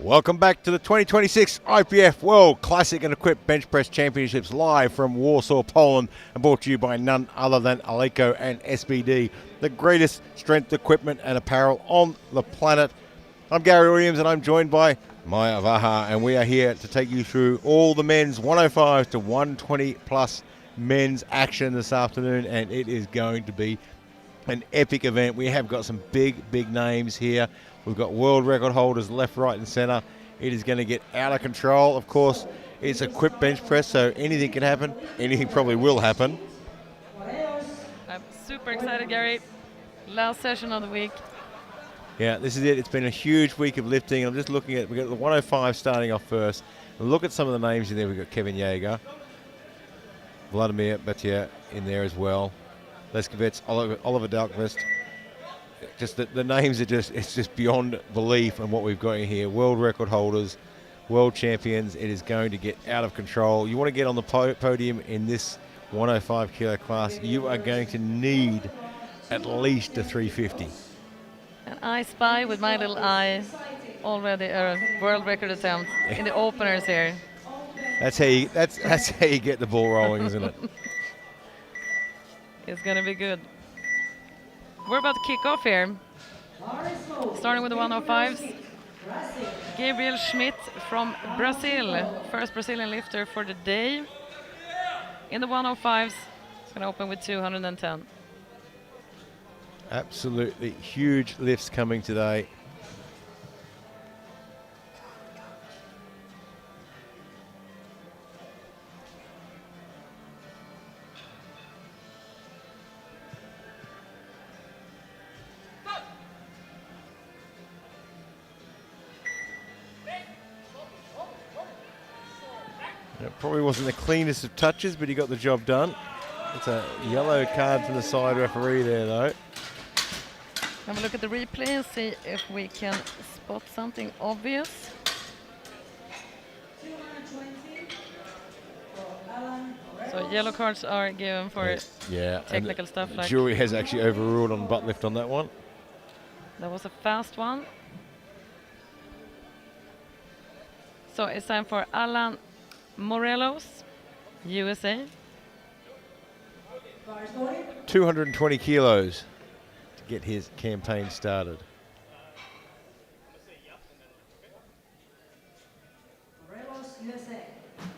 Welcome back to the 2026 IPF World Classic and Equipped Bench Press Championships live from Warsaw, Poland, and brought to you by none other than Eleiko and SBD, the greatest strength equipment and apparel on the planet. I'm Gary Williams and I'm joined by Maya Vaha, and we are here to take you through all the men's 105 to 120 plus men's action this afternoon, and it is going to be an epic event. We have got some big names here. We've got world record holders left, right and center. It is going to get out of control. Of course, it's a equipped bench press, so anything can happen. Anything probably will happen. I'm super excited, Gary. Last session of the week. Yeah, this is it. It's been a huge week of lifting. I'm just looking at, we've got the 105 starting off first. And look at some of the names in there. We've got Kevin Jaeger, Vladimir Batier in there as well. Leskovets, Oliver Dahlqvist. Just the names are it's just beyond belief and what we've got in here. World record holders, world champions. It is going to get out of control. You want to get on the podium in this 105 kilo class, you are going to need at least a 350. And I spy with my little eye already a world record attempt in the openers here. That's how you get the ball rolling, isn't it? It's going to be good. We're about to kick off here. Starting with the 105s. Gabriel Schmidt from Brazil. First Brazilian lifter for the day. In the 105s, it's going to open with 210. Absolutely huge lifts coming today. It probably wasn't the cleanest of touches, but he got the job done. It's a yellow card from the side referee there, though. Have a look at the replay and see if we can spot something obvious. So yellow cards are given for technical stuff the like... jury has actually overruled on butt lift on that one. That was a fast one. So it's time for Alan Morelos, USA. 220 kilos to get his campaign started.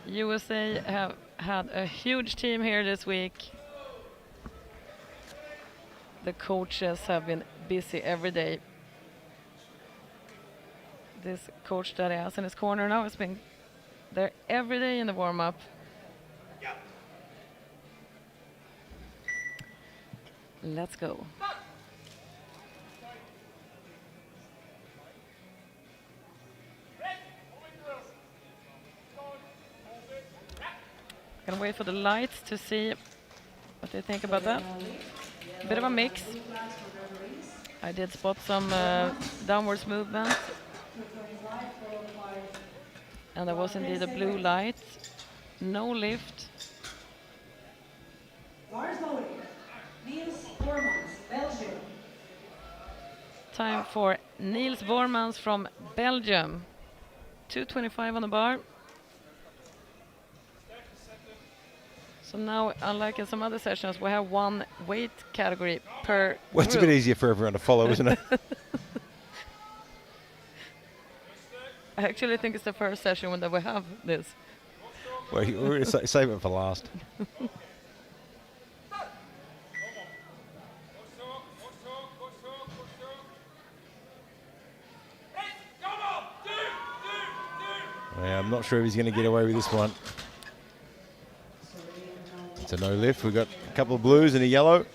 USA have had a huge team here this week. The coaches have been busy every day. This coach that he has in his corner now has been there every day in the warm-up. Let's go. Gonna wait for the lights to see what they think about that. Bit of a mix. I did spot some downwards movement. And there was indeed a blue light. No lift. Time for Niels Bormans from Belgium. 225 on the bar. So now, unlike in some other sessions, we have one weight category per Well, it's a bit easier for everyone to follow, isn't it? I actually think it's the first session when we have this. Well, we're going to save it for last. Yeah, I'm not sure if he's going to get away with this one. It's a no lift. We've got a couple of blues and a yellow.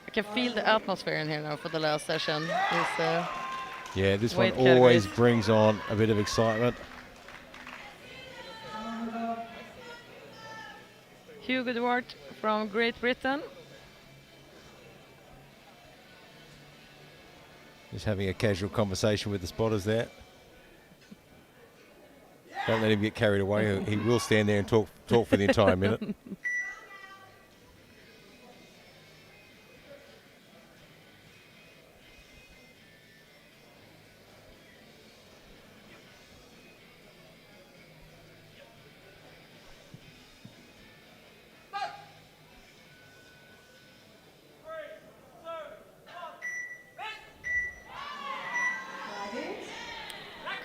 I can feel the atmosphere in here now for the last session. Yeah, this one weight always categories. brings on a bit of excitement. Hugo Duarte from Great Britain. Just having a casual conversation with the spotters there. Don't let him get carried away. He will stand there and talk for the entire minute.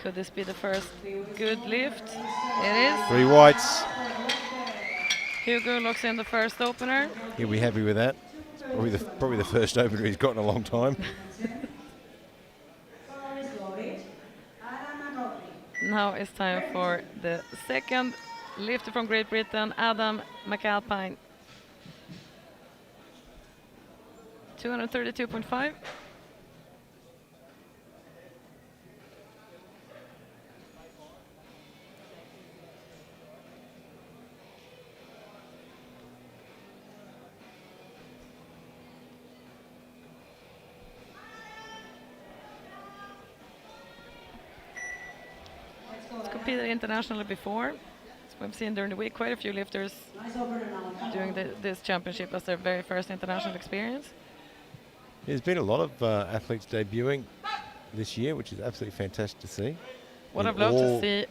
Could this be the first good lift? It is. 3 whites. Hugo locks in the first opener. He'll be happy with that. It's probably the first opener he's got in a long time. Now it's time for the second lifter from Great Britain, Adam McAlpine. 232.5. He's competed internationally before. So we've seen during the week quite a few lifters doing this championship as their very first international experience. There's been a lot of athletes debuting this year, which is absolutely fantastic to see. What I've loved to see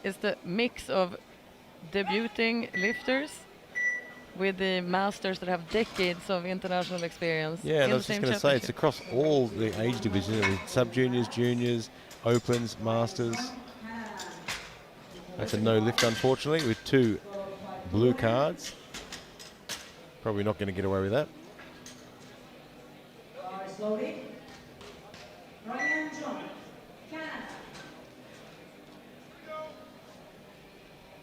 is the mix of debuting lifters with the masters that have decades of international experience. Yeah, and I in was the just same going to say, it's championship. across all the age divisions, sub-juniors, juniors, opens, masters. That's a no lift, unfortunately, with 2 blue cards. Probably not going to get away with that.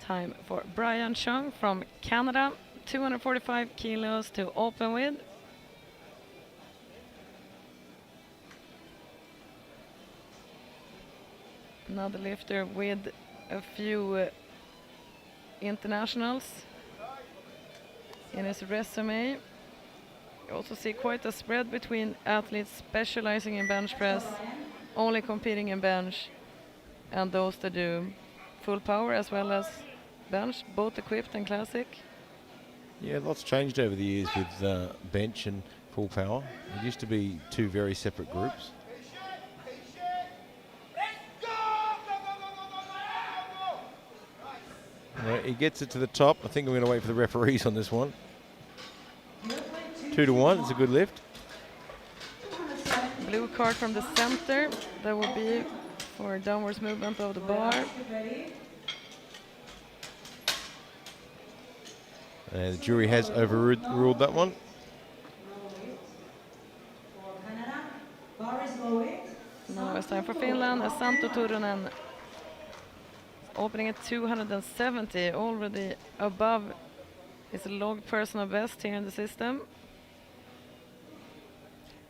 Time for Brian Chung from Canada, 245 kilos to open with. Another lifter with a few internationals in his resume. You also see quite a spread between athletes specializing in bench press, only competing in bench, and those that do full power as well as bench, both equipped and classic. Yeah, lots changed over the years with bench and full power. It used to be 2 very separate groups. He gets it to the top. I think I'm going to wait for the referees on this one. 2 to 1, it's a good lift. Blue card from the center. That will be for downwards movement of the bar. And the jury has overruled that one. Now it's time for Finland. Santo Turunen opening at 270, already above his log personal best here in the system.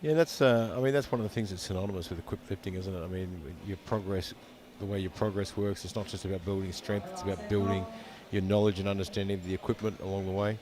Yeah, that's. I mean, that's one of the things that's synonymous with equipped lifting, isn't it? I mean, your progress, the way your progress works, it's not just about building strength; it's about building your knowledge and understanding of the equipment along the way.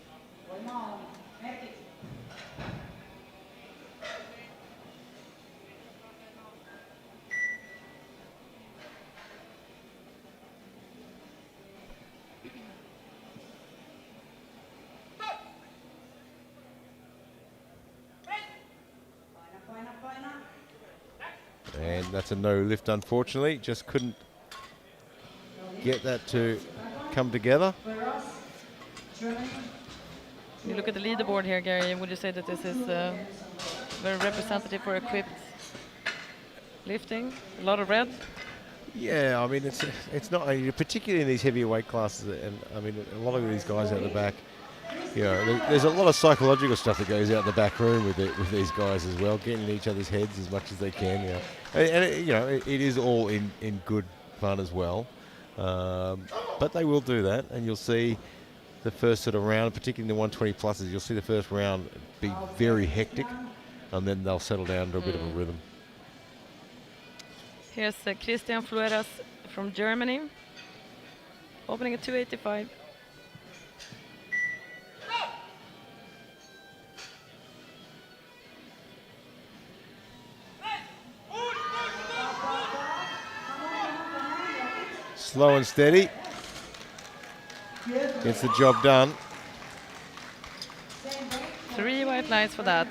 And that's a no lift, unfortunately. Just couldn't get that to come together. You look at the leaderboard here, Gary. Would you say that this is very representative for equipped lifting? A lot of red. Yeah, I mean, it's not, particularly in these heavier weight classes, and I mean, a lot of these guys out the back, you know, there's a lot of psychological stuff that goes out in the back room with these guys as well, getting in each other's heads as much as they can, you know. And it is all in good fun as well. But they will do that, and you'll see the first sort of round, particularly in the 120 pluses, you'll see the first round be very hectic, and then they'll settle down to a bit of a rhythm. Here's Christian Flueras from Germany, opening at 285. Slow and steady. Gets the job done. 3 white lights for that.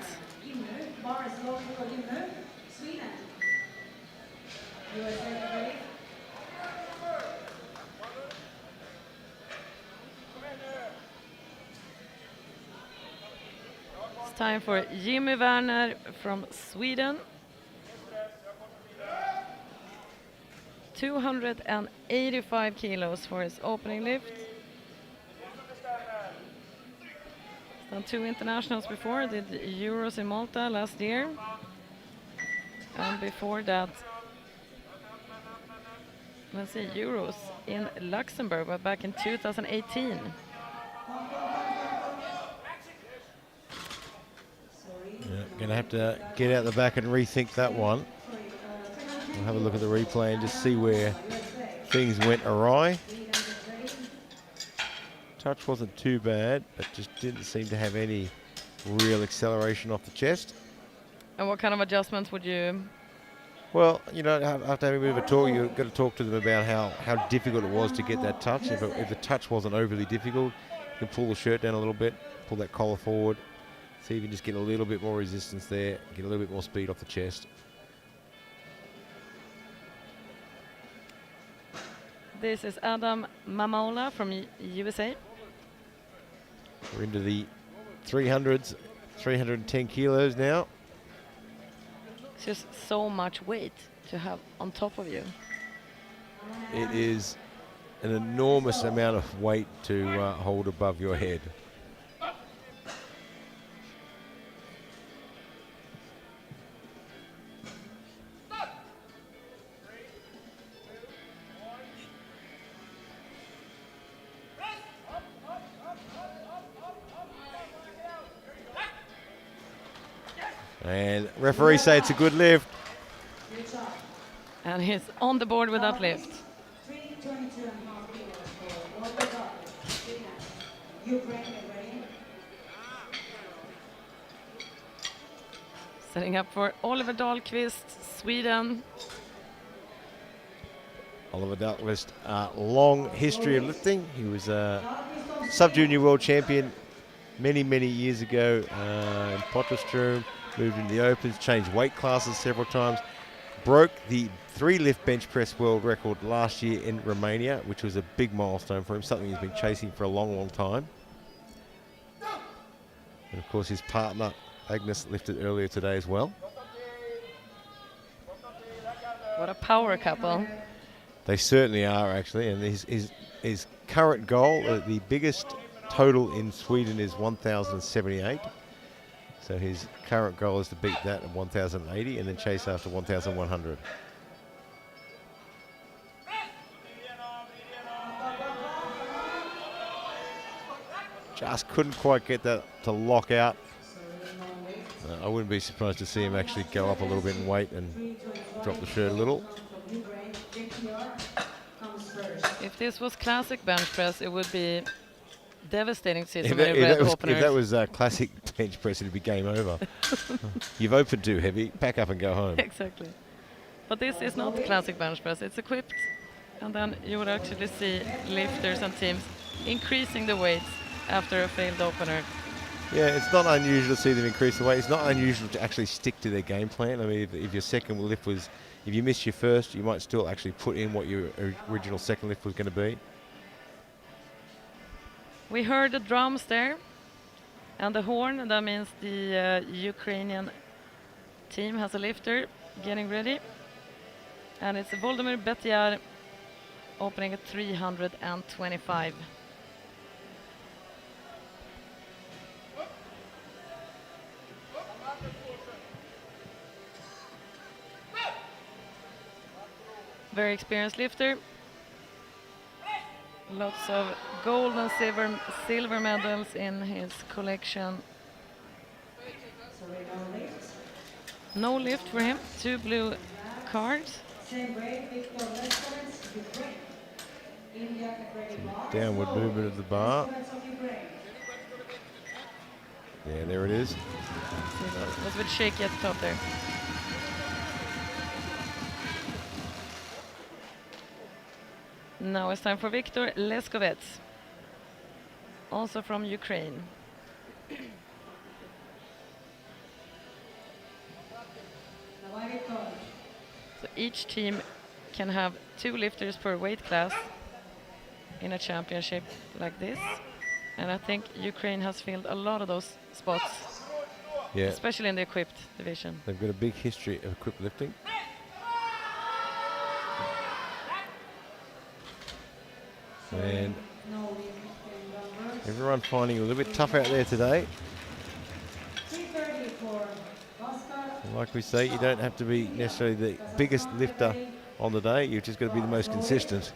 It's time for Jimmy Werner from Sweden. 285 kilos for his opening lift. He's done 2 internationals before, did Euros in Malta last year. And before that, let's see, Euros in Luxembourg, but back in 2018. Yeah, gonna have to get out the back and rethink that one. We'll have a look at the replay and just see where things went awry. Touch wasn't too bad, but just didn't seem to have any real acceleration off the chest. And what kind of adjustments would you? Well, you know, after having a bit of a talk, you've got to talk to them about how difficult it was to get that touch. If the touch wasn't overly difficult, you can pull the shirt down a little bit, pull that collar forward, see if you can just get a little bit more resistance there, get a little bit more speed off the chest. This is Adam Mamaola from USA. We're into the 300s, 310 kilos now. It's just so much weight to have on top of you. It is an enormous amount of weight to hold above your head. And referee say it's a good lift. And he's on the board with that lift. Setting up for Oliver Dahlqvist, Sweden. Oliver Dahlqvist, long history of lifting. He was a sub-junior world champion many years ago in Potchefstroom. Moved into the Opens, changed weight classes several times. Broke the 3-lift bench press world record last year in Romania, which was a big milestone for him, something he's been chasing for a long time. And of course his partner, Agnes, lifted earlier today as well. What a power couple. They certainly are, actually, and his current goal, the biggest total in Sweden is 1,078. So his current goal is to beat that at 1,080 and then chase after 1,100. Just couldn't quite get that to lock out. I wouldn't be surprised to see him actually go up a little bit in weight and drop the shirt a little. If this was classic bench press, it would be devastating to see so many red openers. If that was classic bench press, it'd be game over. You've opened too heavy, pack up and go home. Exactly. But this is not classic bench press, it's equipped. And then you would actually see lifters and teams increasing the weights after a failed opener. Yeah, it's not unusual to see them increase the weight. It's not unusual to actually stick to their game plan. I mean, if your second lift was, if you missed your first, you might still actually put in what your original second lift was going to be. We heard the drums there and the horn. That means the Ukrainian team has a lifter getting ready. And it's Volodymyr Betyar opening at 325. Very experienced lifter. Lots of gold and silver medals in his collection. No lift for him. 2 blue cards. Downward movement of the bar. Yeah, there it is. It was a bit shaky at the top there. Now it's time for Viktor Leskovets, also from Ukraine. So each team can have 2 lifters per weight class in a championship like this. And I think Ukraine has filled a lot of those spots, Yeah, especially in the equipped division. they've got a big history of equipped lifting. And everyone finding it a little bit tough out there today. And like we say, you don't have to be necessarily the biggest lifter on the day. You've just got to be the most consistent.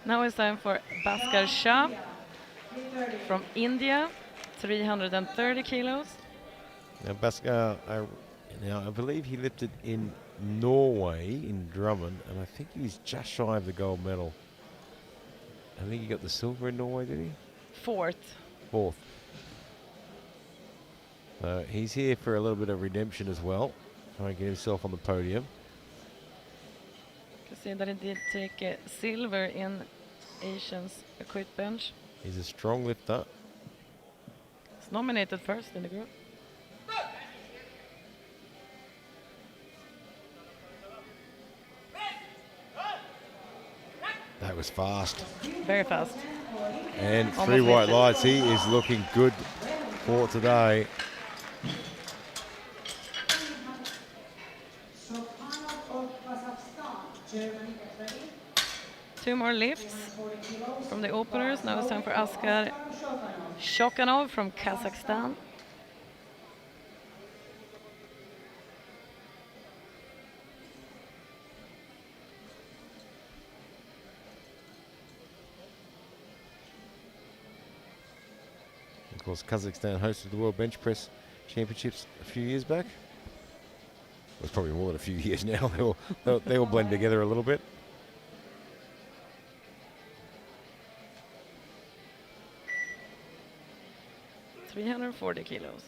Now it's time for Bhaskar Shah from India, 330 kilos. Now Bhaskar, I believe he lifted in Norway, in Drummond, and I think he was just shy of the gold medal. I think he got the silver in Norway, did he? Fourth. He's here for a little bit of redemption as well, trying to get himself on the podium. You can see that he did take silver in Asians equip bench. He's a strong lifter. He's nominated first in the group. That was fast. Very fast. And Almost three white lifted. lights. He is looking good for today. Two more lifts from the openers. Now it's time for Askar Shokhanov from Kazakhstan. Of course, Kazakhstan hosted the World Bench Press Championships a few years back. Well, it's probably more than a few years now. They all blend together a little bit. $340 kilos.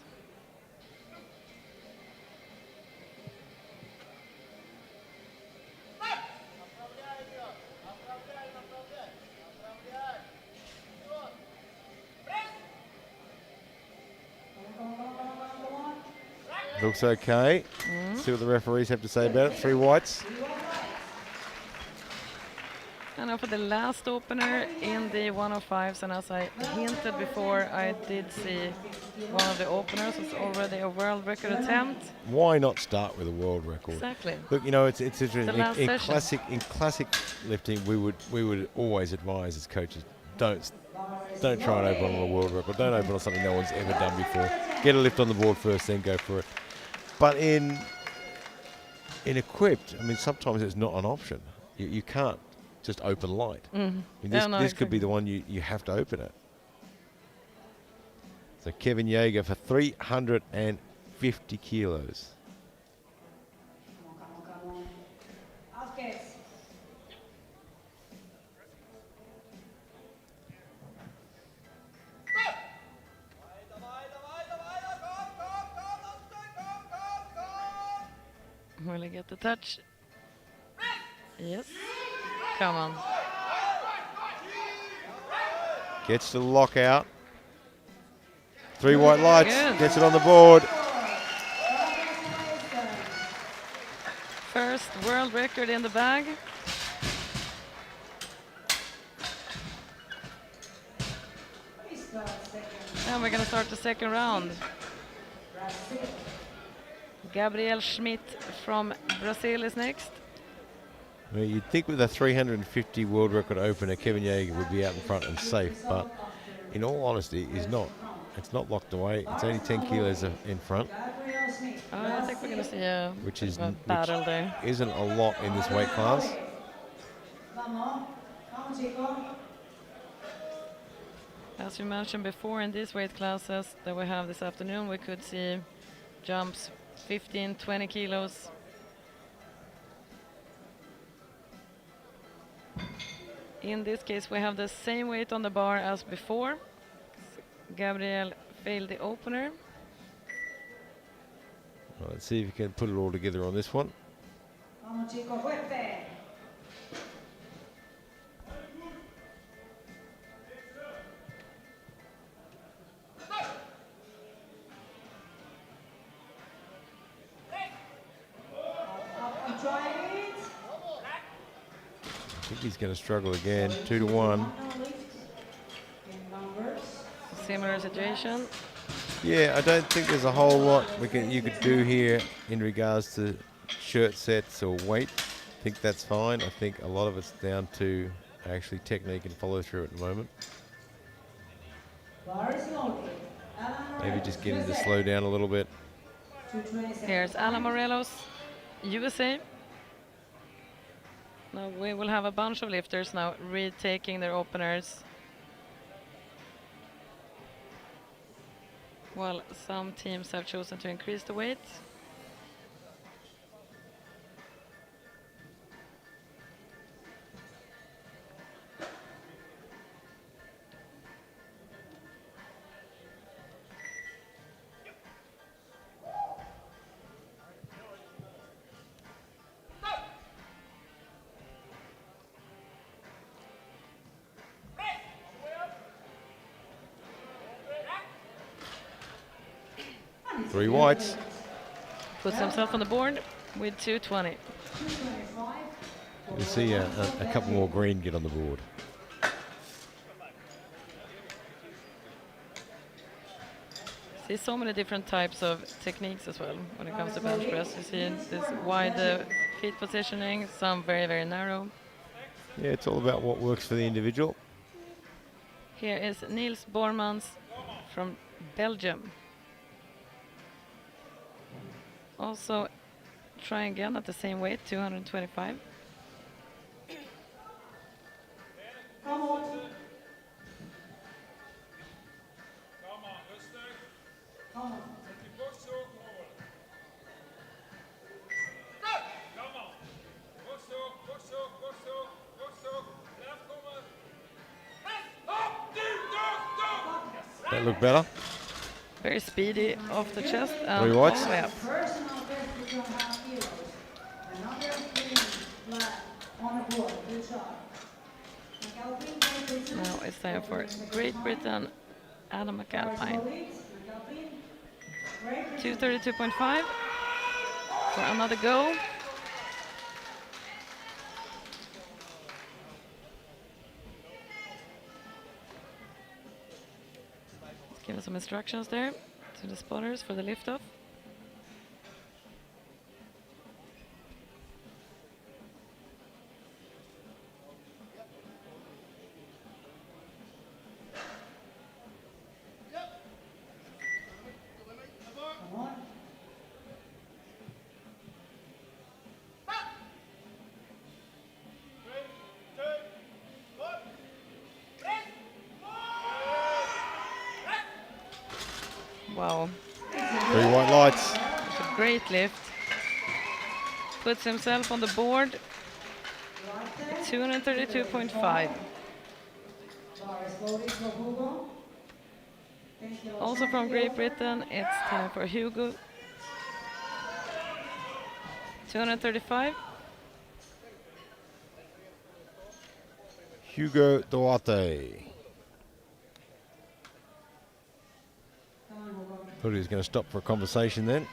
Looks okay. See what the referees have to say about it. Three whites. And now for the last opener in the 105s, and as I hinted before, I did see one of the openers was already a world record attempt. Why not start with a world record? Exactly. Look, you know, it's interesting. last In session. classic lifting, we would always advise as coaches, don't try and open on a world record. Don't open on something no one's ever done before. Get a lift on the board first, then go for it. But in equipped, I mean, sometimes it's not an option. You can't just open light. I mean, this could be the one you have to open it. So Kevin Yeager for 350 kilos. Will he get the touch? Yes. Come on. Gets to the lockout. Three white lights. Good. Gets it on the board. First world record in the bag. And we're going to start the second round. Gabriel Schmidt from Brazil is next. Well, you'd think with a 350 world record opener, Kevin Yeager would be out in front and safe, but in all honesty, he's not. It's not locked away. It's only 10 kilos in front, I think we're going to see a which is a battle there. isn't a lot in this weight class. As you mentioned before, in these weight classes that we have this afternoon, we could see jumps 15, 20 kilos. In this case, we have the same weight on the bar as before. Gabriel failed the opener. Well, let's see if you can put it all together on this one. I think he's going to struggle again. 2-1. Similar situation. Yeah, I don't think there's a whole lot you could do here in regards to shirt sets or weight. I think that's fine. I think a lot of it's down to actually technique and follow through at the moment. Maybe just getting to slow down a little bit. Here's Alan Morelos, USA. Now we will have a bunch of lifters now retaking their openers. While some teams have chosen to increase the weight. Three whites. Puts himself on the board with 220. We'll see a couple more green get on the board. See so many different types of techniques as well when it comes to bench press. You see this wide feet positioning, some very, very narrow. Yeah, it's all about what works for the individual. Here is Niels Bormans from Belgium. Also trying again at the same weight, 225. Come on. That look better. Very speedy off the chest. And Three whites. all the way up. Personal best is 1.5 kilos. Another green flag on the board. Good job. Now it's time for Great Britain, Adam McAlpine. 232.5 for another go. Let's give us some instructions there to the spotters for the lift-off. Wow. Three white lights. It's a great lift. Puts himself on the board. 232.5. Also from Great Britain, it's time for Hugo. 235. Hugo Duarte. Thought he was going to stop for a conversation then.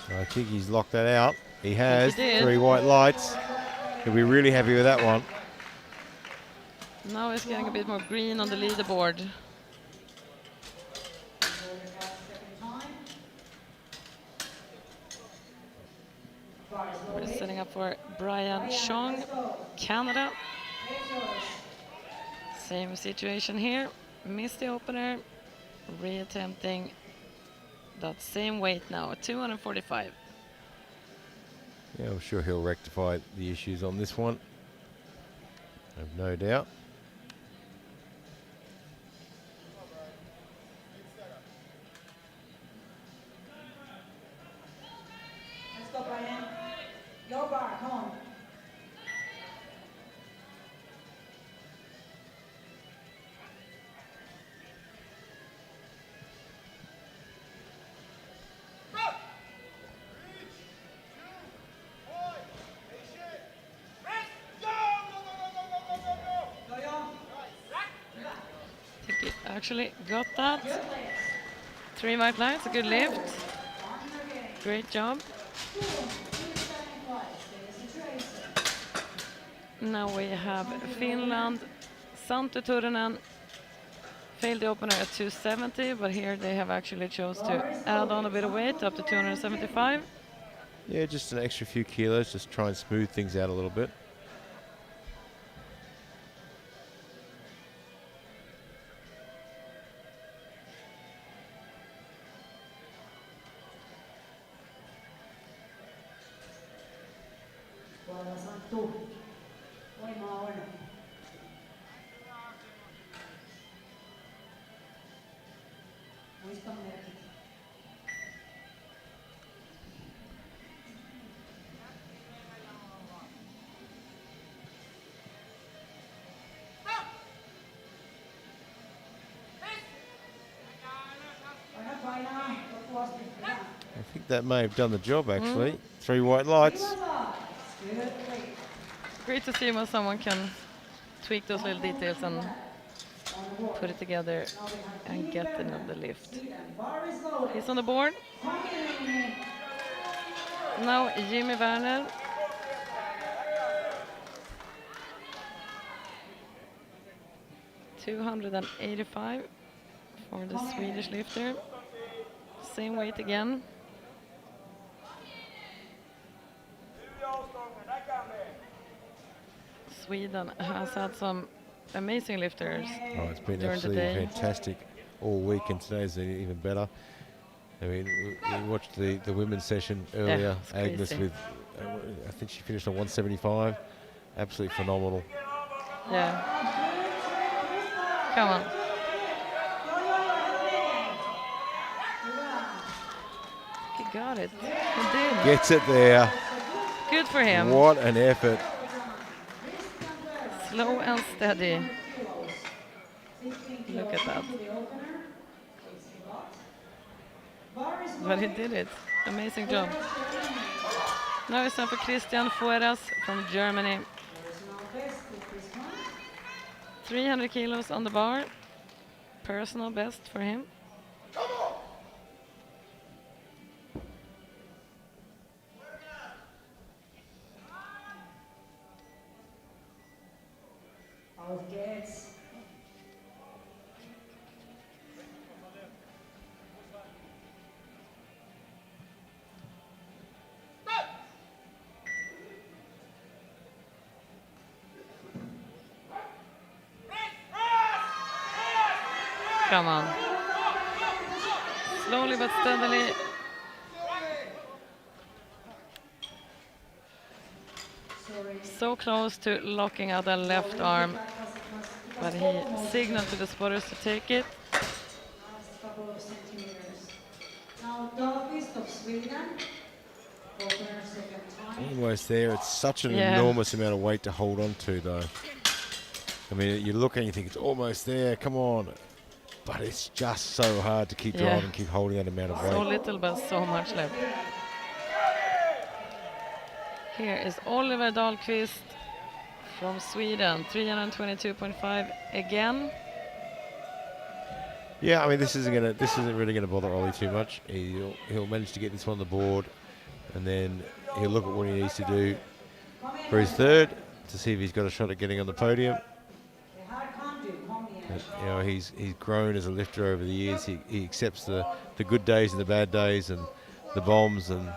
I think he's locked that out. He has. He did. Three white lights. He'll be really happy with that one. Now he's getting a bit more green on the leaderboard. We're setting up for Brian Chong, Canada. Same situation here. Missed the opener. Reattempting that same weight now, 245. Yeah, I'm sure he'll rectify the issues on this one. I have no doubt. Let's go, Brian. Your bar, come on. actually got that. 3 white lights, a good lift. Great job. Now we have Finland, Santtu Turunen failed the opener at 270, but here they have actually chose to add on a bit of weight up to 275. Yeah, just an extra few kilos, just try and smooth things out a little bit. Tuolla Santtu. Voimaa on. Muista merkit. Paina, paina. Loppuun asti. Hyvä. I think that may have done the job actually. 3 white lights. Good play. Great to see when someone can tweak those little details and put it together and get another lift. Bar is loaded. He's on the board. Now Jimmy Werner. $285 for the Swedish lifter. Same weight again. Sweden has had some amazing lifters. Oh, it's been During the absolutely day. fantastic all week, and today's even better. I mean, we watched the women's session earlier. it's Agnes crazy. with, I think she finished on 175. Absolutely phenomenal. Yeah. Come on. He got it. He did. Gets it there. Good for him. What an effort. Slow and steady. Look at that. But he did it. Amazing job. Now it's time for Christian Fueras from Germany. 300 kilos on the bar. Personal best for him. Auf geht's. Come on. Slowly but steadily. So close to locking out the left arm, but he signaled to the spotters to take it. Last couple of centimeters. Now Dahlqvist of Sweden. Opener second time. Almost there. It's such an Yeah. enormous amount of weight to hold on to, though. I mean, you look and you think it's almost there. Come on. But it's just so hard to keep Yeah. driving, keep holding that amount of So weight. little, but so much left. Here is Oliver Dahlqvist from Sweden, 322.5 again. Yeah, I mean, this isn't really gonna bother Ollie too much. He'll manage to get this one on the board, and then he'll look at what he needs to do for his third to see if he's got a shot at getting on the podium. But, you know, he's grown as a lifter over the years. He accepts the good days and the bad days and the bombs and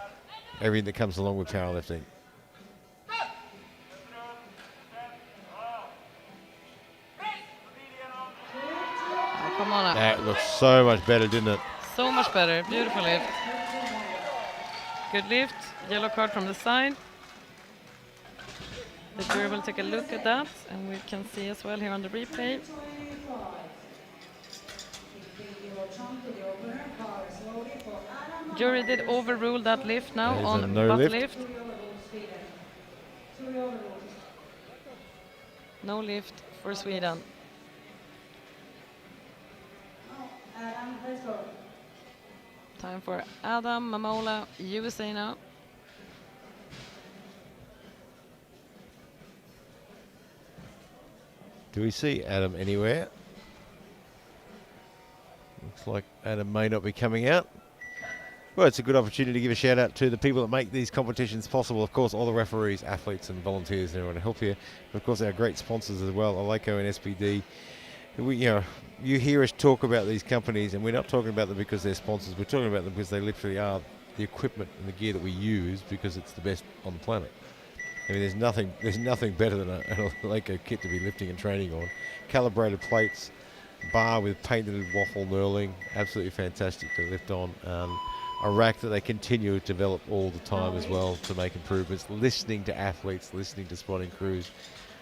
everything that comes along with powerlifting. Oh, come on up. That looks so much better, didn't it? So much better. Beautiful lift. Good lift. Yellow card from the side. The jury will take a look at that, and we can see as well here on the replay. Jury did overrule that lift now That is a on no butt lift. lift. No lift for Sweden. Time for Adam Mamola, USA now. Do we see Adam anywhere? Looks like Adam may not be coming out. Well, it's a good opportunity to give a shout out to the people that make these competitions possible. Of course, all the referees, athletes and volunteers and everyone to help here. But of course, our great sponsors as well, Aleco and SBD. You hear us talk about these companies, and we're not talking about them because they're sponsors. We're talking about them because they literally are the equipment and the gear that we use because it's the best on the planet. I mean, there's nothing better than an Aleco kit to be lifting and training on. Calibrated plates, bar with painted waffle knurling, absolutely fantastic to lift on. A rack that they continue to develop all the time as well to make improvements, listening to athletes, listening to spotting crews,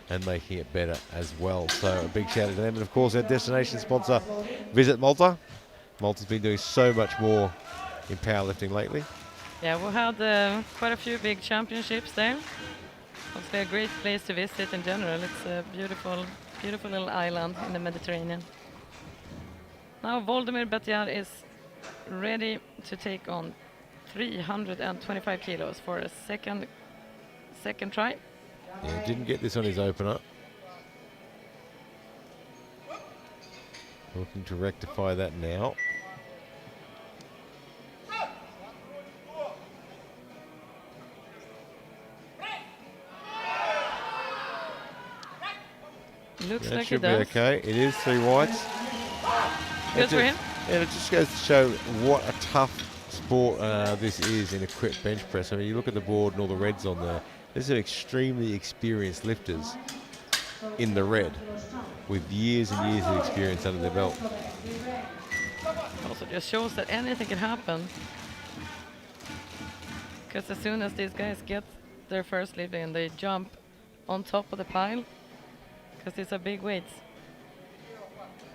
and making it better as well. So a big shout out to them. And of course, our destination sponsor, Visit Malta. Malta's been doing so much more in powerlifting lately. Yeah, we had quite a few big championships there. Obviously a great place to visit in general. It's a beautiful, beautiful little island in the Mediterranean. Now Voldemir Batjar is ready to take on 325 kilos for a second try. Yeah, didn't get this on his opener. Looking to rectify that now. Looks That like should it be does. okay. It is 3 whites. Good for him. And it just goes to show what a tough sport this is in a quit bench press. I mean, you look at the board and all the reds on there. There's some extremely experienced lifters in the red with years and years of experience under their belt. Also just shows that anything can happen. Because as soon as these guys get their first lift and they jump on top of the pile, because these are big weights.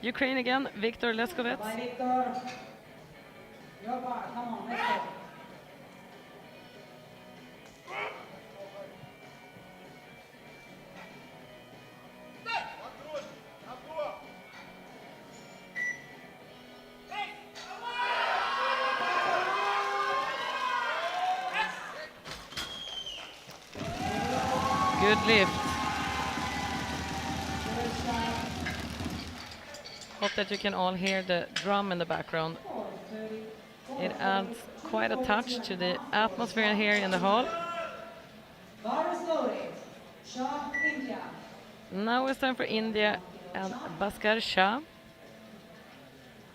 Ukraine again, Viktor Leskovets. Bye, Victor. Your part. Come on, let's go. Good lift. Hope that you can all hear the drum in the background. It adds quite a touch to the atmosphere here in the hall. Bar is loaded. Shah, India. Now it's time for India and Bhaskar Shah.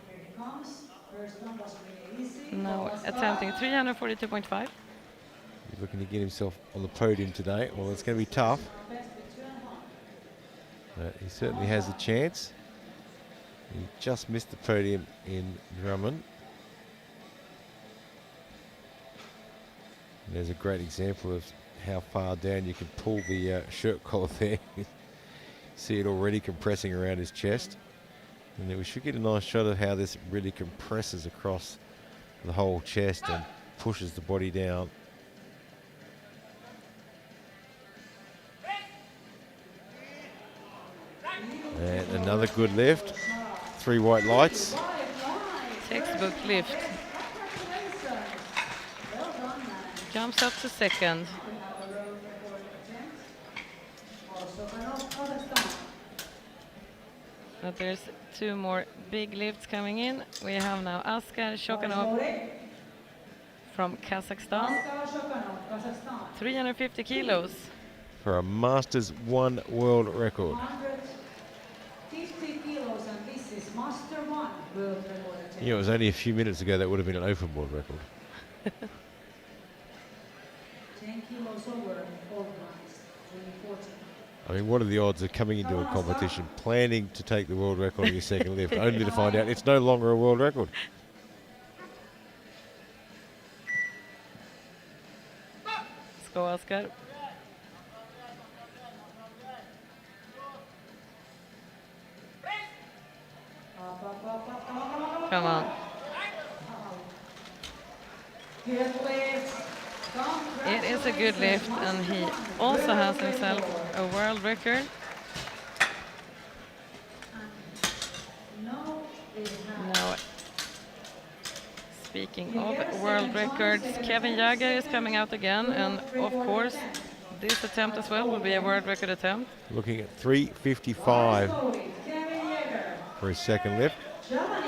Here he comes. First one was really easy. Now Bhaskar. attempting 342.5. He's looking to get himself on the podium today. Well, it's going to be tough. Best with 2.5. But he certainly has a chance. He just missed the podium in Drummond. And there's a great example of how far down you can pull the shirt collar there. See it already compressing around his chest. And then we should get a nice shot of how this really compresses across the whole chest and pushes the body down. And another good lift. 3 white lights. Textbook lift. Well done, man. Jumps up to second. We have a road record attempt. Also, Kazakhstan. But there's 2 more big lifts coming in. We have now Askar Bar is Shokanov loaded. from Kazakhstan. Askar Shokanov, Kazakhstan. 350 kilos. For a Masters 1 world record. 150 kilos, and this is Master 1 world record attempt. You know, it was only a few minutes ago that would have been an open world record. 10 kilos over organized 2014. I mean, what are the odds of coming into a competition, planning to take the world record on your second lift, only to find out it's no longer a world record? Let's go, Askar. Come on. Good lift. It is a good lift, and he also has himself a world record. No, we have Now, speaking of world records, Kevin Jagger is coming out again, and of course, this attempt as well will be a world record attempt. Looking at 3:55 loaded. Kevin Yeager, for his second lift. Germany.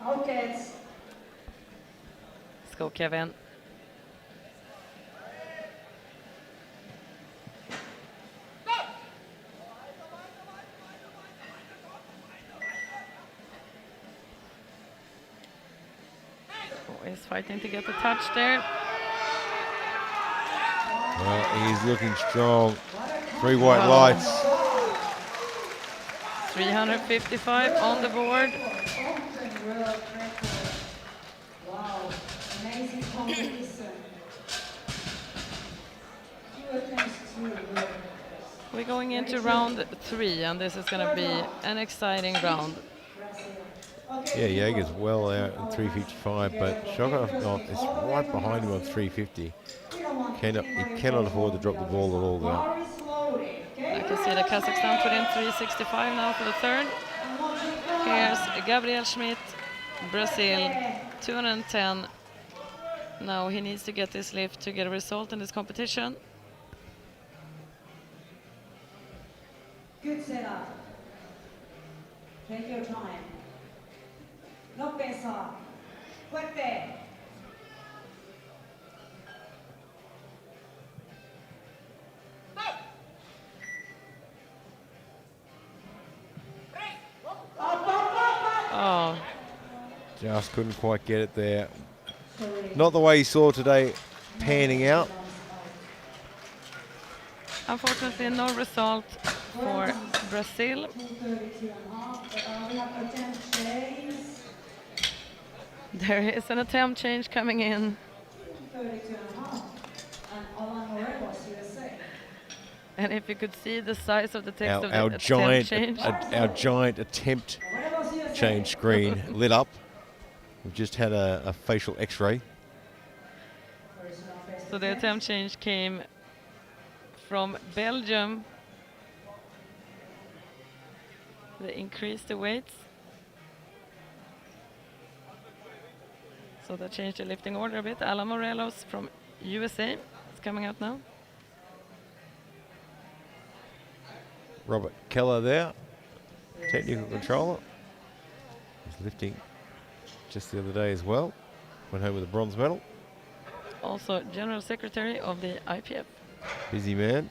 Okay. Let's go, Kevin. Oh, he's fighting to get the touch there. Well, he's looking strong. 3 white lights. 355 on the board. Open world record. Wow, amazing competition. 2 attempts, 2 world records. We're going into round 3, and this is going to be an exciting round. Yeah, Jaeger's well out in 355, but Shoggoth is right behind him on 350. He cannot afford to drop the ball at all there. I can see that Kazakhstan put in 365 now for the third. Here's Gabriel Schmidt, Brazil, 210. Now he needs to get this lift to get a result in this competition. Good setup. Take your time. No pesa. Fuerte. Oh, Just couldn't quite get it there. Not the way he saw today panning out. unfortunately no result for Brazil. 232.5. We have attempt change. There is an attempt change coming in. 232.5. And Alan Morelos, USA. And if you could see the size of the text of the Our attempt giant, change. our giant attempt Morelos, USA. change screen lit up. We've just had a facial X-ray. Personal best So the attempt change came from Belgium. They increased the weights. So they changed the lifting order a bit. Alan Morelos from USA is coming out now. Robert Keller there, technical controller. He's lifting just the other day as well. Went home with a bronze medal. Also General Secretary of the IPF. Busy man.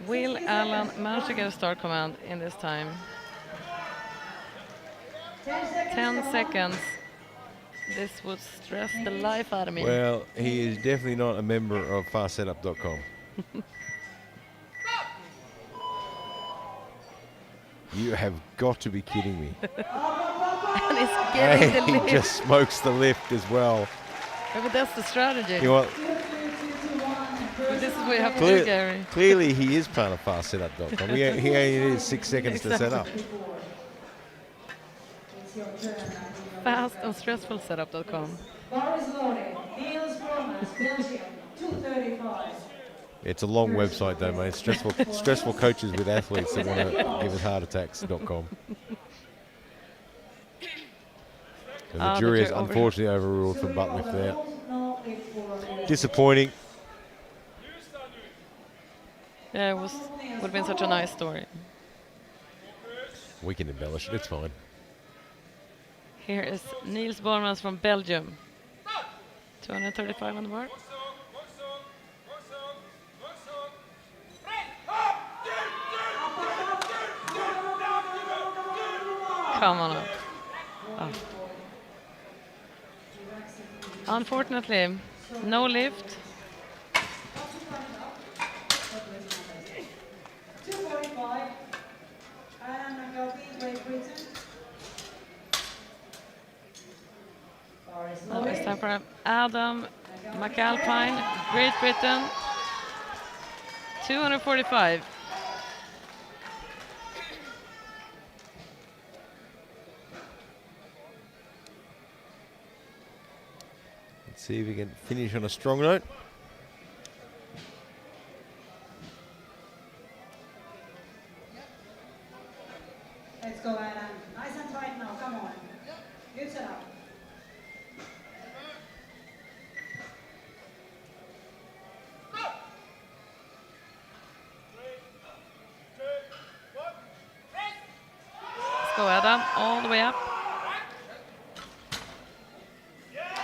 Will Alan manage to get a start command in this time? 10 seconds. This would stress the life out of me. Well, he is definitely not a member of FastSetup.com. You have got to be kidding me. And he's getting the And he lift. just smokes the lift as well. Yeah, but that's the strategy. You know what? But this is what you have to do, Gary. Clearly, he is part of FastSetup.com. He only needs 6 seconds to set up. It's your turn. Fast and stressful setup.com. Boris Lode, Niels Bormas, Belgium, 235. It's a long website, though, mate. Stressful coaches with athletes that want to give us heart attacks.com. And the Ah, the jury has jury over- unfortunately overruled for butt lift there. No lift for Disappointing. Yeah, it would have been such a nice story. We can embellish it. It's fine. Here is Niels Bormans from Belgium. 235 on the board. Come on up. Oh. Unfortunately, no lift. 245. And Nagabi, Great Britain. Boris Now it's Lode. time for Adam McAlpine, Great Britain. 245. Let's see if we can finish on a strong note. Let's go, Adam. Nice and tight now. Come on. Good setup. Let's go, Adam. All the way up.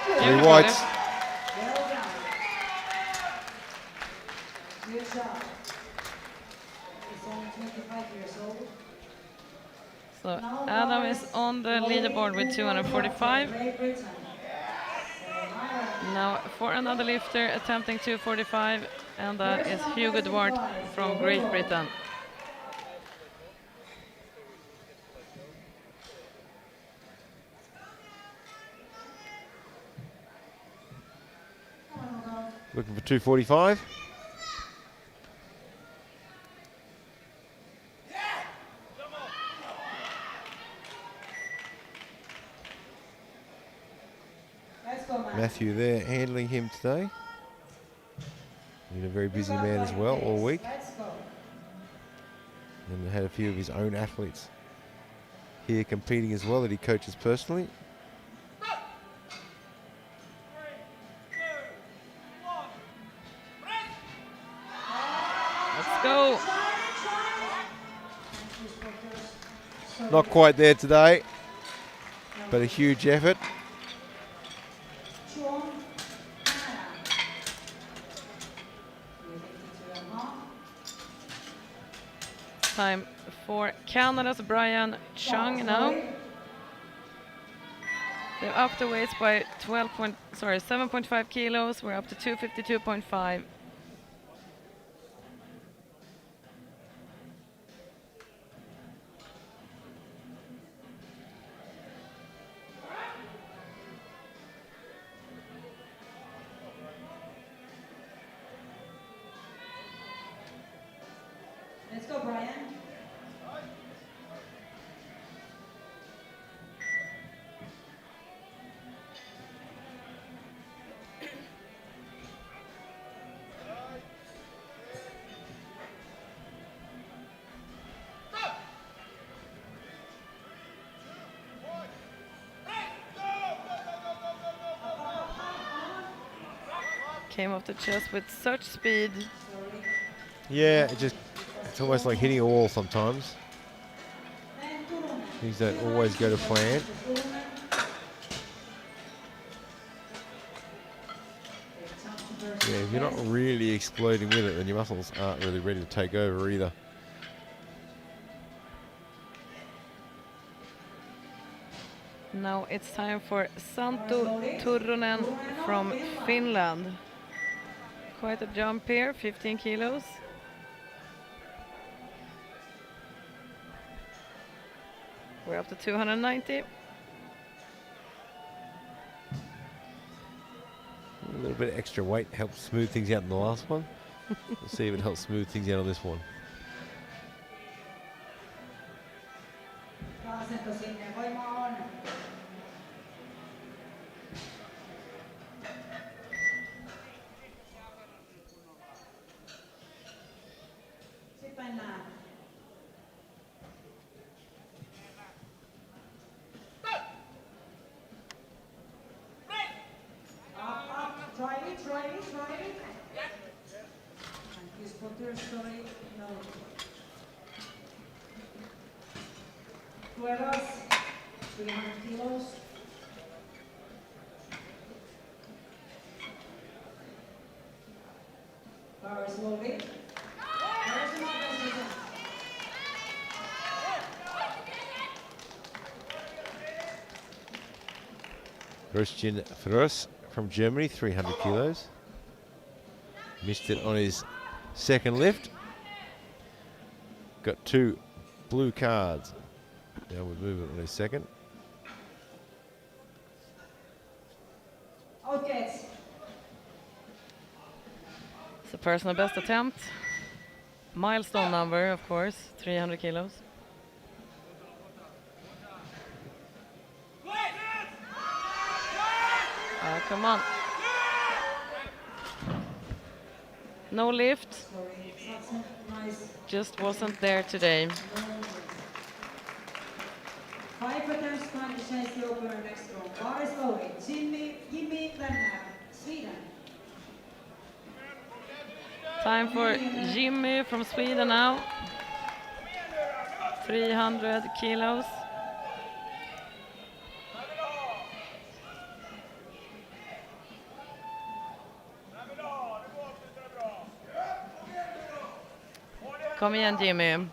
Three Beautiful whites. lift. Well done. Good job. He's only 25 years old. So Adam is on the leaderboard with 245. Great Britain. Now for another lifter attempting 245, and that is Hugo Duarte from Great Britain. Looking for 245. Let's go, man. Matthew there handling him today. Been a very busy man as well all week. Let's go. And had a few of his own athletes here competing as well that he coaches personally. Let's go. Not quite there today, but a huge effort. Chuan, Canada. 52.5. Time for Canada's Brian Chung now. They're up the weights by 7.5 kilos. We're up to 252.5. Let's go, Brian. Came off the chest with such speed. Yeah, it's almost like hitting a wall sometimes. And Turunen. Things don't always go to plan. Turunen. It's up to first. Yeah, if you're not really exploding with it, then your muscles aren't really ready to take over either. Now it's time for Santtu Turunen from Finland. Quite a jump here, 15 kilos. We're up to 290. A little bit of extra weight helps smooth things out in the last one. Let's see if it helps smooth things out on this one. Asento sinne, voimaa on. Sitten mennään. Up, try it. And you spotter, sorry, no. Ruedas, 300 kilos. Power slowly. There's another position. Christian Frös from Germany, 300 kilos. Missed it on his second lift. Got 2 blue cards. Now we'll move it on his second. Okay. It's a personal best attempt. Milestone number, of course, 300 kilos. Come on. No lift. Sorry, that's not nice. Just wasn't there today. 5 attempts time to change the opener next round. Bar slowly. Jimmy Lerner, Sweden. Time for Jimmy from Sweden now. 300 kilos. Kom igen Jimmy.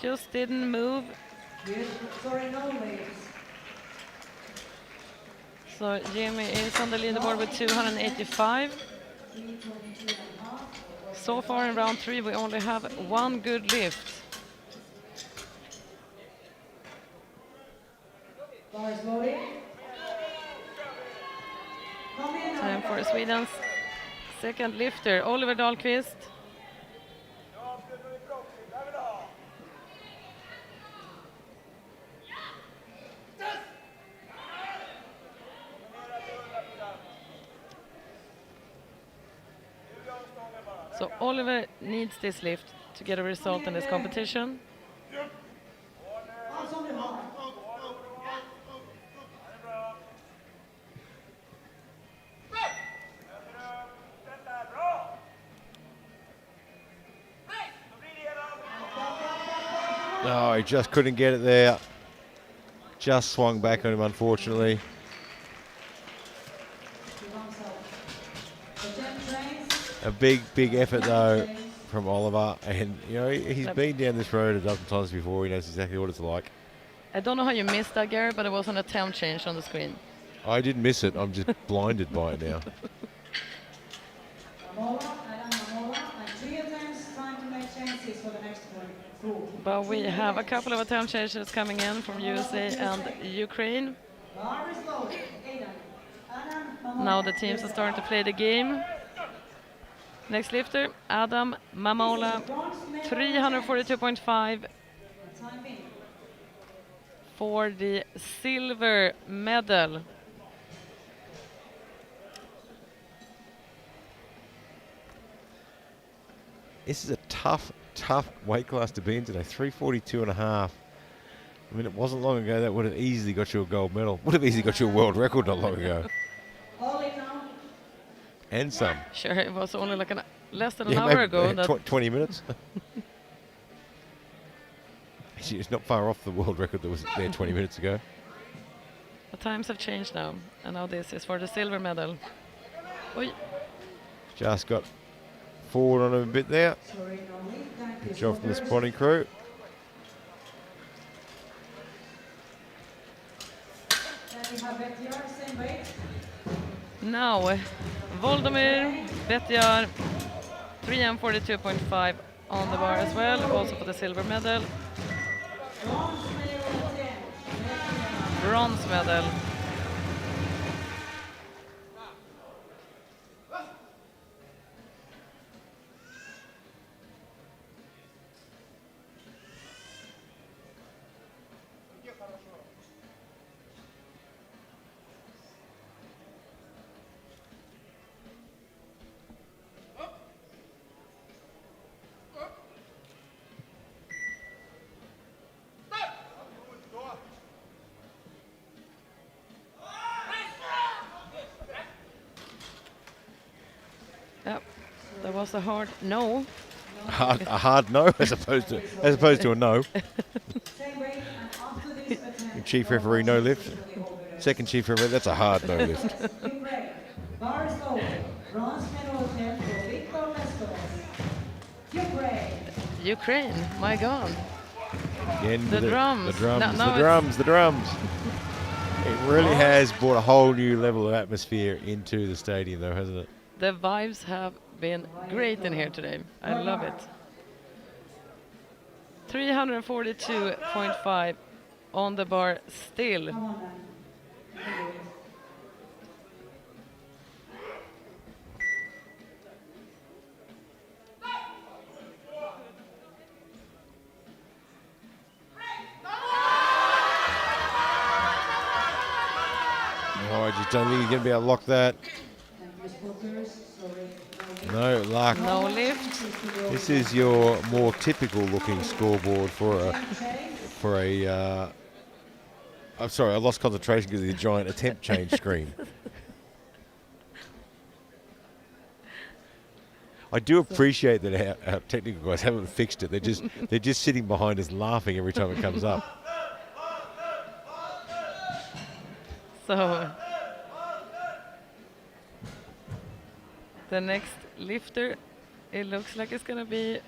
Just didn't move. Good. Sorry, no leaves. So Jimmy is on the leaderboard with 285. 322.5. So far in round 3 we only have one good lift. Bar is loaded. Come in, Time for Oliver. Sweden's second lifter, Oliver Dahlqvist. So Oliver needs this lift to get a result in this competition. Hands on the heart. Oh, he just couldn't get it there. Just swung back on him, unfortunately. The 10 trains. A big effort, though, from Oliver. And, you know, he's been down this road a dozen times before. He knows exactly what it's like. I don't know how you missed that, Gary, but it was an attempt change on the screen. I didn't miss it. I'm just blinded by it now. Mamola, Adam Mamola, and 3 attempts trying to make chances for the next one. Cool. But we have a couple of attempt changes coming in from USA and Ukraine. Bar is loaded. Adam Mamola. Now the teams are starting to play the game. Next lifter, Adam Mamola, 342.5 Time in. for the silver medal. This is a tough weight class to be in today. 342 and a half. I mean, it wasn't long ago that would have easily got you a gold medal. Would have easily got you a world record not long ago. All in now. And some. Sure, it was only like less than an Yeah, hour maybe, ago. That 20 minutes. Actually, it's not far off the world record that was there 20 minutes ago. the times have changed now, and now this is for the silver medal. Oi. Just got forward on him a bit there. Sorry, no lead. Thank you. Good job from the Spotters. spotting crew. Then we have Bettiar, same weight. Now, Volodymyr Bettiar, 342.5 on the bar as well, also for the silver medal. Bronze medal attempt. Bronze medal. Yep, that was a hard no. A hard no as opposed to a no. Same weight, and after this attempt. Chief referee no lift. Second chief referee, that's a hard no lift. Ukraine. Bar is loaded. Bronze medal attempt for Viktor Lestos. Ukraine. Ukraine, my God. Again, The with drums. The drums, No, the it's- drums, the drums. It really has brought a whole new level of atmosphere into the stadium, though, hasn't it? The vibes have been great in here today. I love it. 342.5 on the bar still. Come on then. Oh, I just don't think he's going to be able to lock that. Thank you, spotters. Sorry. No luck. No lift. This is your more typical looking scoreboard for a. I'm sorry, I lost concentration because of the giant attempt change screen. I do appreciate that our technical guys haven't fixed it. They're just sitting behind us laughing every time it comes up. So the next lifter, it looks like it's going to be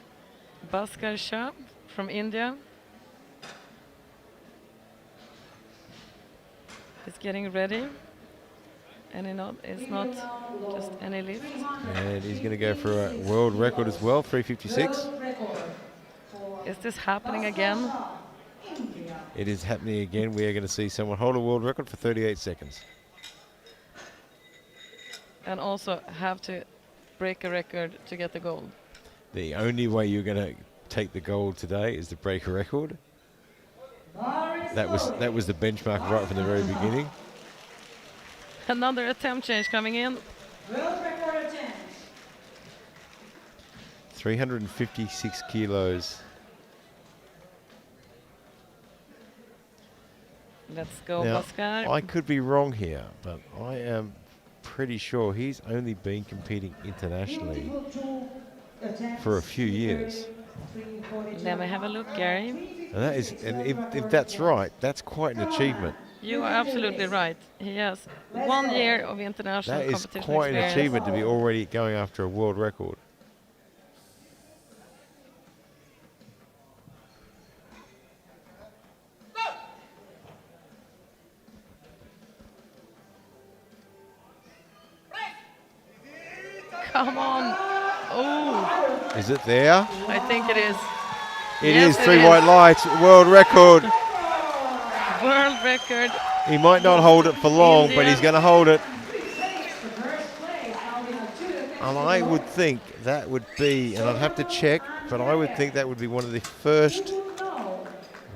Bhaskar Shah from India. He's getting ready. And it's not just any lift. And he's going to go for a world record as well, 356. Is this happening again? It is happening again. We are going to see someone hold a world record for 38 seconds. And also have to break a record to get the gold. The only way you're going to take the gold today is to break a record. That was the benchmark right from the very beginning. Another attempt change coming in. World record attempt. 356 kilos. Let's go, Now, Bhaskar. I could be wrong here, but I am pretty sure he's only been competing internationally for a few years. Let me have a look, Gary. And that is, and if that's right, that's quite an achievement. You are absolutely right. He has 1 year of international That is competition quite an experience. achievement to be already going after a world record. Come on. Oh, Is it there? I think it is. It Yes, is. it 3 is. white lights, world record. World record. He might not hold it for long, but he's going to hold it. And I would think that would be, and I'd have to check, but I would think that would be one of the first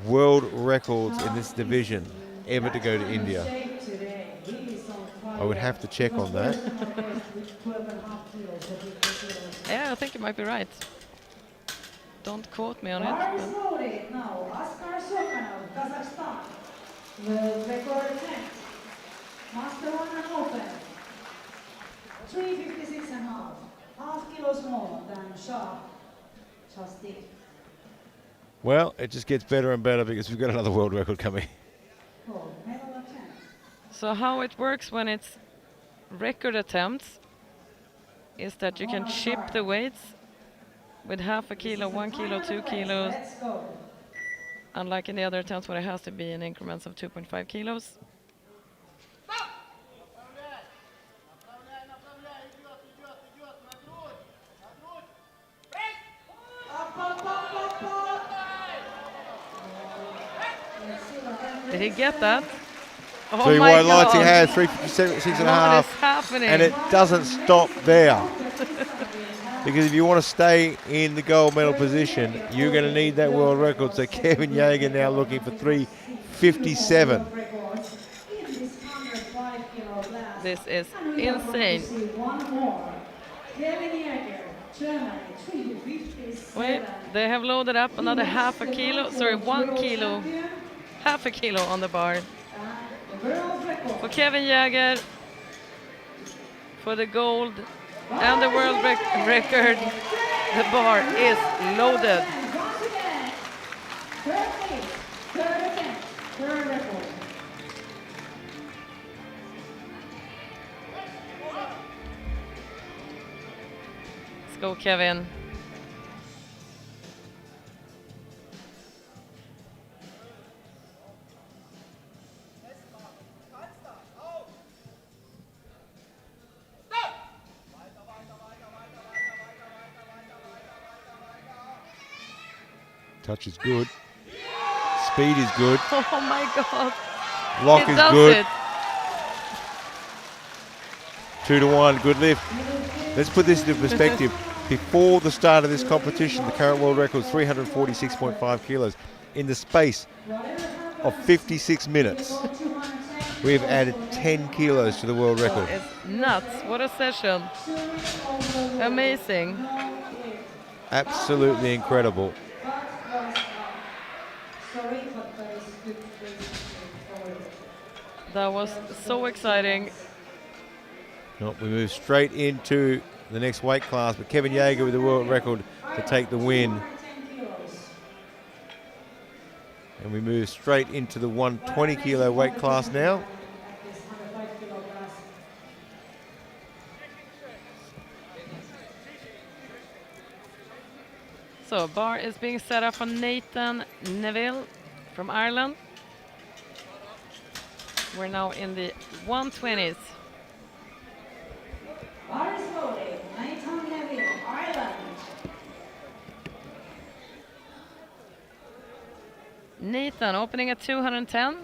world records in this division ever to go to India. I would have to check on that. Yeah, I think you might be right. Don't quote me on it. Boris but- loaded now. Askar Sokanov, Kazakhstan. World record attempt. Master 1 and open. 356 and a half kilos more than Shah just did. Well, it just gets better and better because we've got another world record coming. Gold medal attempt. So how it works when it's record attempts is that you can chip the weights with half a kilo, 1 kilo, 2 kilos, Let's go. unlike in the other attempts where it has to be in increments of 2.5 kilos. Up, up, up, up, up. Let's see what happens. Did he get that? Oh 3 my white lights he God. has, 356 and a What is half. happening? And it doesn't stop there. Because if you want to stay in the gold medal position, you're going to need that world record. So Kevin Yeager now looking for 357. Records in this 105 kilo class. This is And we are going to insane. see one more. Kevin Jäger, Germany, 357. Wait, they have loaded up another half a kilo, sorry, 1 kilo, half a kilo on the bar. World record. For Kevin Jäger, for the gold and the world record, the bar is loaded. Once again, third place, third attempt, third record. Let's go, Kevin. Touch is good. Speed is good. Oh my God. Lock He is does good. it. 2 to 1, good lift. Let's put this into perspective. Before the start of this competition, the current world record is 346.5 kilos. In the space of 56 minutes, we've added 10 kilos to the world record. It's nuts. What a session. Amazing. Absolutely incredible. Sorry, but there is good reason for it. That was so exciting. No, we move straight into the next weight class, but Kevin Yeager with the world record to take the win. 10 kilos. And we move straight into the 120 kilo weight class now. At this 105 kilo class. So bar is being set up for Nathan Neville from Ireland. We're now in the 120s. Bar is loaded. Nathan Neville, Ireland. Nathan opening at 210.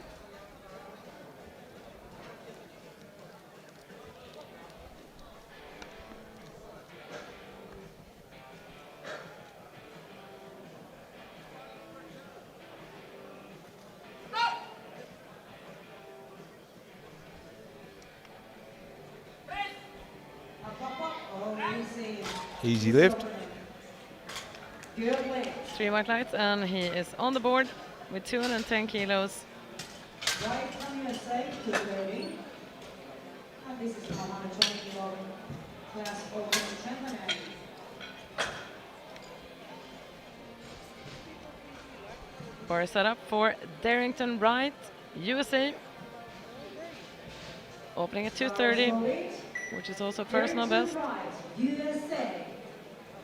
Easy lift. Good lift. 3 white lights, and he is on the board with 210 kilos. Right from USA, 230. And this is 120 kilo class open champion. Bar is set up for Darrington Wright, USA. Opening at 230, which is also personal best. USA,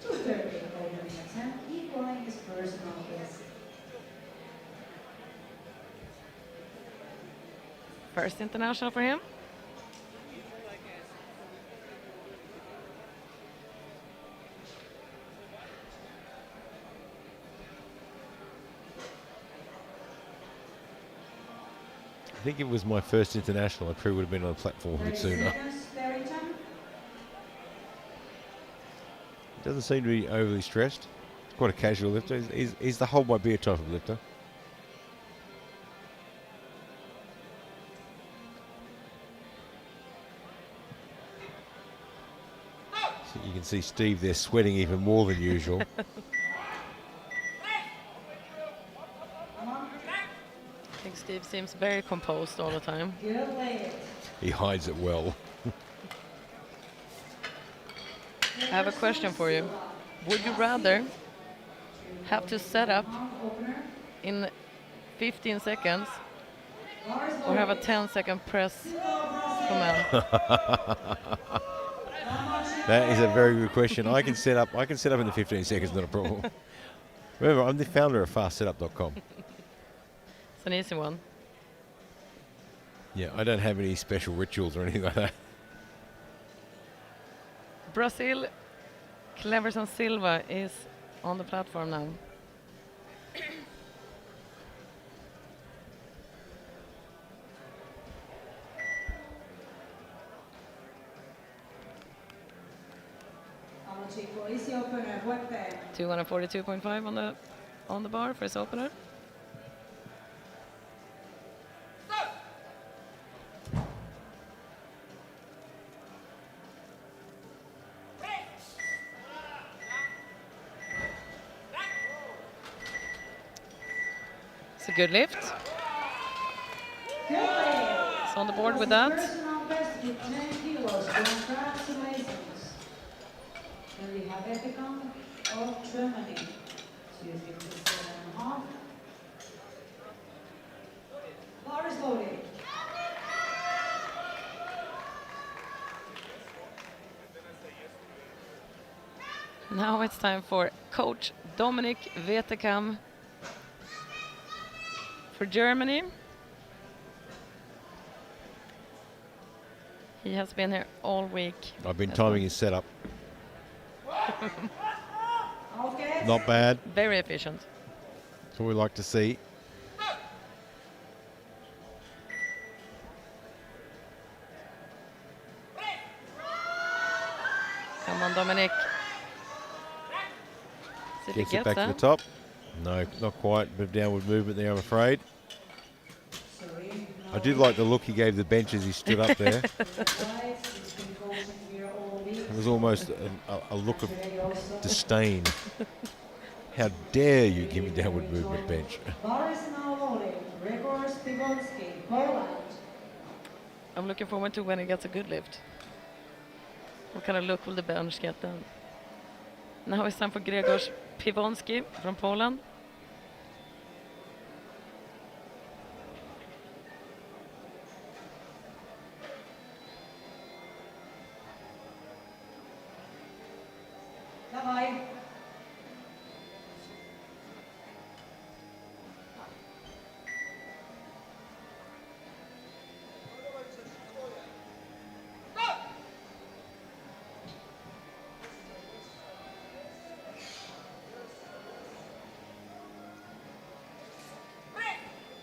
230 open attempt, equaling his personal best. First international for him. I think if it was my first international, I probably would have been on the platform a bit 30 sooner. seconds, Darrington. Doesn't seem to be overly stressed. He's quite a casual lifter. He's the hold my beer type of lifter. So you can see Steve there sweating even more than usual. I think Steve seems very composed all the time. Good lift. He hides it well. I have a question for you. Would you rather have to set up Opener. in 15 seconds Bar is or have a loaded. 10-second press command? That is a very good question. I can set up in the 15 seconds, not a problem. Remember, I'm the founder of fastsetup.com. It's an easy one. Yeah, I don't have any special rituals or anything like that. Brazil, Cleverson Silva is on the platform now. Vamos chicos, easy opener, fuerte. 242.5 on the bar for his opener. It's a good lift. Good lift. He's on the board with that. Personal best with 10 kilos. Congratulations. And we have Epicon of Germany. 257.5. Bar is loaded. Now it's time for Coach Dominik Wetekam for Germany. He has been here all week. I've been timing his setup. Okay. Not bad. Very efficient. That's what we like to see. Come on, Dominic. See if he Gets it gets back to that. the top. No, not quite. Bit of downward movement there, I'm afraid. Sorry. I did like the look he gave the bench as he stood up there. Guys, he's been coaching here all week. It was almost a look of Today also. disdain. How dare you give me downward movement, bench? Bar is now loaded. Gregor Spivotski, Poland. I'm looking forward to when he gets a good lift. What kind of look will the bench get then? Now it's time for Grzegorz Piwonski from Poland. Dawaj.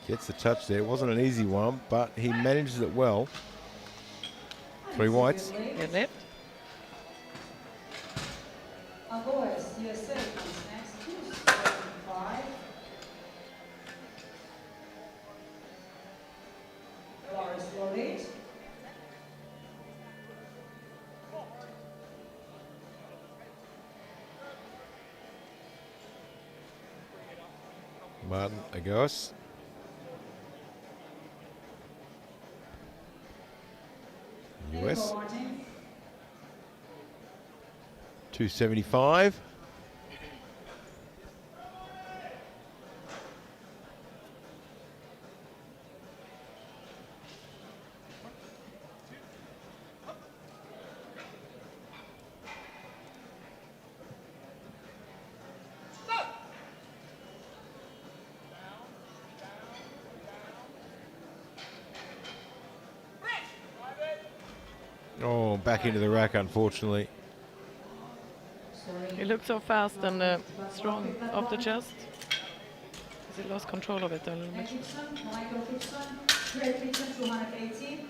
Gets the touch there. It wasn't an easy one, but he manages it well. 3 whites. Good lift. Agoes, USA comes next, 275. Lars Lorrit. Martin Agos. US. 275. Oh, back into the rack, unfortunately. He looked so fast and strong off the chest. He lost control of it a little bit. Gibson, Michael Gibson, Greg Gibson, 218.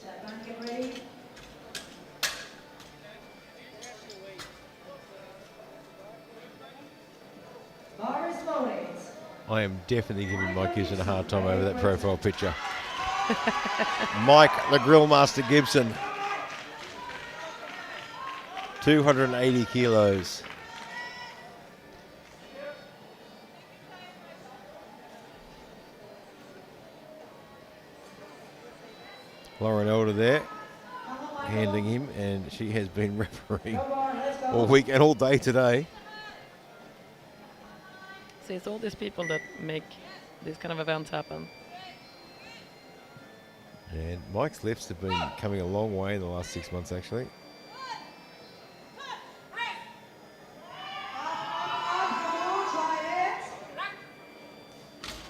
Japan, get ready. Boris Lorrit. I am definitely giving Mike Gibson a hard time over that profile picture. Mike, the Grill Master Gibson. 280 kilos. Lauren Elder there, handling him, and she has been refereeing all week and all day today. So it's all these people that make these kind of events happen. And Mike's lifts have been coming a long way in the last 6 months, actually.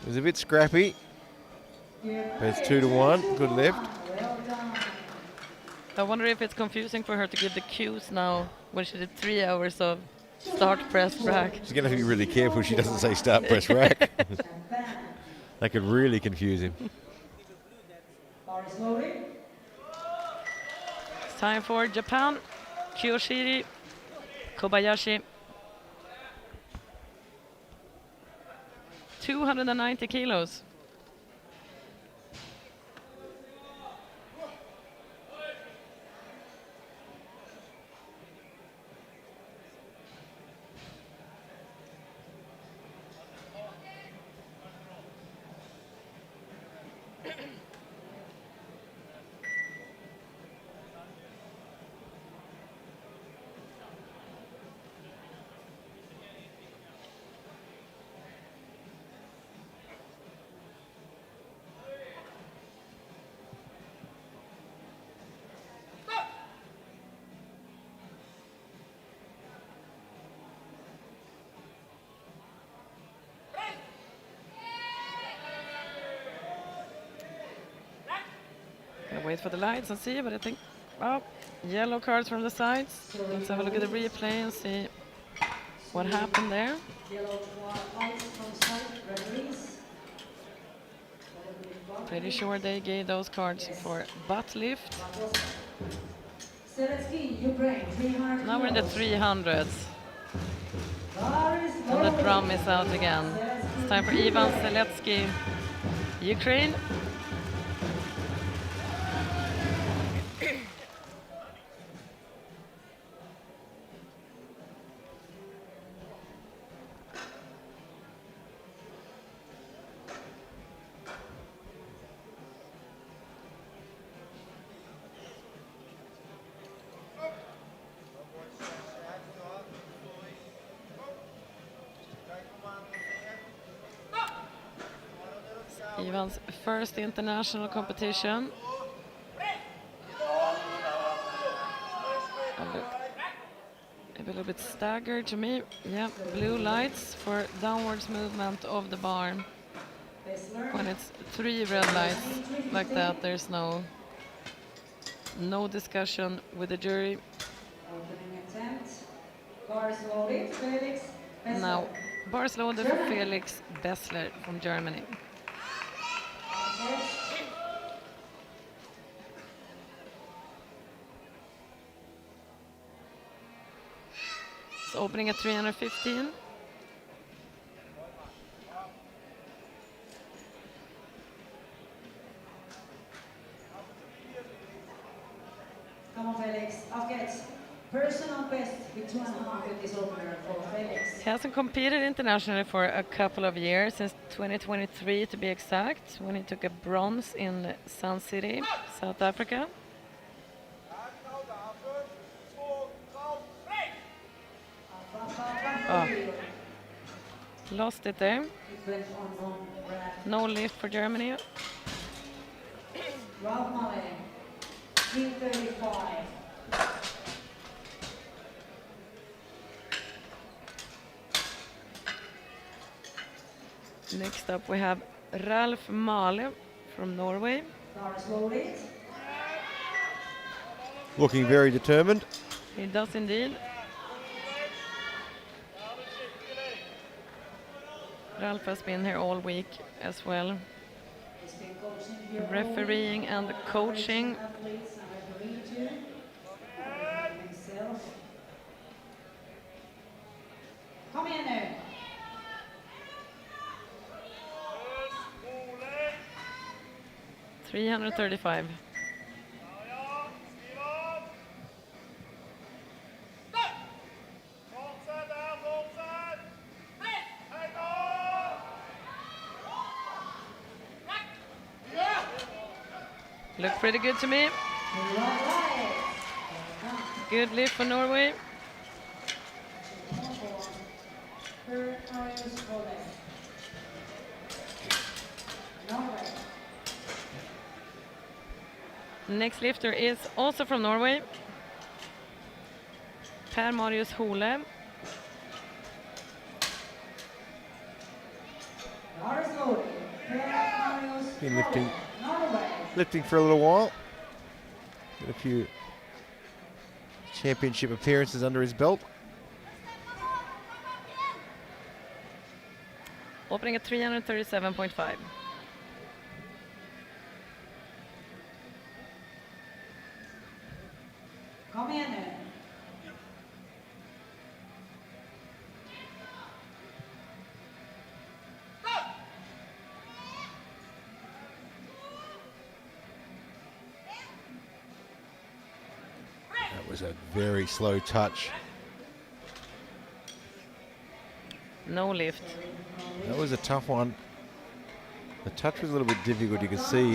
It was a bit scrappy, but it's 2-1. Good lift. I wonder if it's confusing for her to give the cues now when she did 3 hours of start, press, rack. She's going to have to be really careful she doesn't say start, press, rack. That could really confuse him. It's time for Japan, Kiyoshiri Kobayashi. 290 kilos. Gonna wait for the lights and see, but I think, oh, yellow cards from the sides. Let's have a look at the replay and see what happened there. Pretty sure they gave those cards for butt lift. Now we're in the 300s. And the drum is out again. It's time for Ivan Seletsky, Ukraine. Ivan's first international competition. Oh, look. Maybe a little bit staggered to me. Yeah, blue lights for downwards movement of the bar. When it's 3 red lights like that, there's no discussion with the jury. Opening attempt. Bars loaded. Felix Bessler. Now, bars loaded for Felix Bessler from Germany. Yes. It's opening at 315. Come on, Felix. Afghet. Personal best with 2.5 with this opener for Felix. He hasn't competed internationally for a couple of years, since 2023 to be exact, when he took a bronze in Sun City, South Africa. Oh. Lost it there. No lift for Germany. Ralph Mallet. 335. Next up we have Ralph Male from Norway. Bars loaded. Looking very determined. He does indeed. Ralph has been here all week as well, He's been coaching here all refereeing week. and coaching. Athletes and refereeing too. Himself. Kom igen nu. $335. Look pretty good to me. Right. Good lift for Norway. Per Marius Volley. Norway. Next lifter is also from Norway. Per Marius Hole. Bars loaded. Per Marius Been lifting, Norway. lifting for a little while. Got a few championship appearances under his belt. Opening at 337.5. Kom igen nu. That was a very slow touch. No lift. That was a tough one. The touch was a little bit difficult. You can see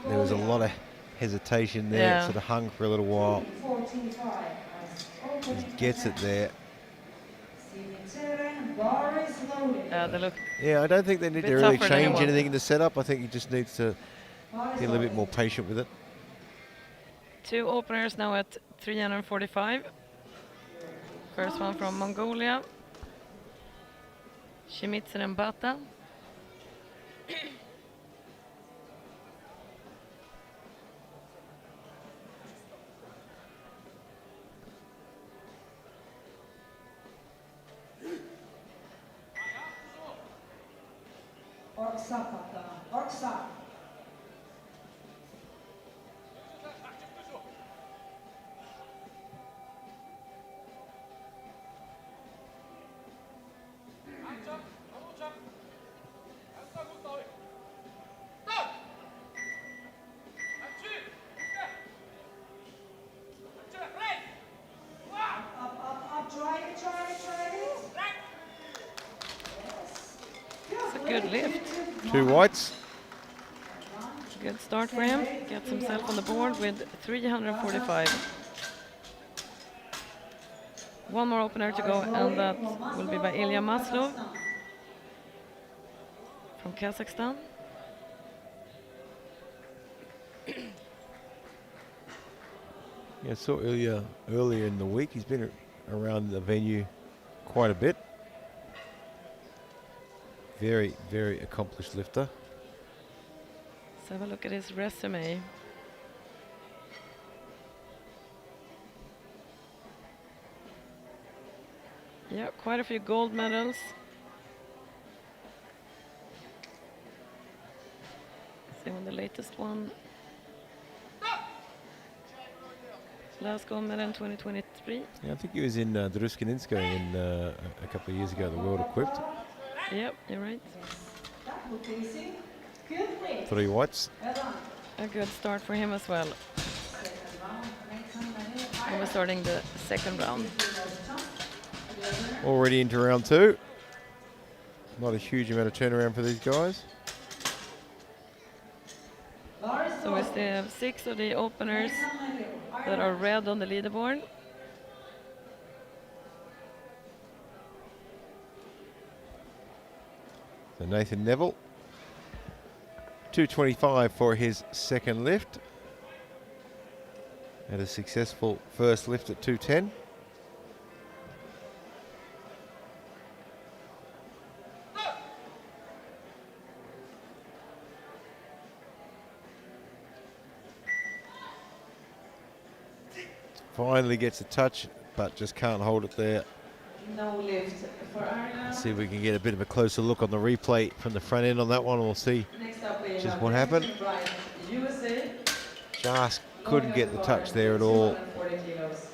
there was a lot of hesitation there. Yeah. It sort of hung for a little while. 14.5. He gets it there. Bars loaded. They look Yeah, I don't think they need Bit to really tougher than it change was. anything in the setup. I think he just needs to be a little bit more patient with it. 2 openers now at 345. First one from Mongolia. Shimitzen Mbata. Orksa. Up, try it. It's a good lift. 2 whites. Good start for him. Gets himself on the board with 345. One more opener to go, and that will be by Ilya Maslov from Kazakhstan. Yeah, I saw earlier in the week he's been around the venue quite a bit. Very, very accomplished lifter. Let's have a look at his resume. Yeah, quite a few gold medals. See when the latest one. Last gold medal in 2023. Yeah, I think he was in Druskininska in a couple of years ago, the World Equipped. Yep, you're right. That looked easy. Good lift. 3 whites. Well done. A good start for him as well. Second round, next time, And we're starting the second round. Already into round 2. Not a huge amount of turnaround for these guys. So we still have 6 of the openers that are red on the leaderboard. So Nathan Neville, 225 for his second lift. Had a successful first lift at 210. Finally gets a touch, but just can't hold it there. No lift for Arna. Let's see if we can get a bit of a closer look on the replay from the front end on that one, and we'll see Next up we just have what happened. Bryant, USA. Just couldn't get the touch there at all. 240 kilos.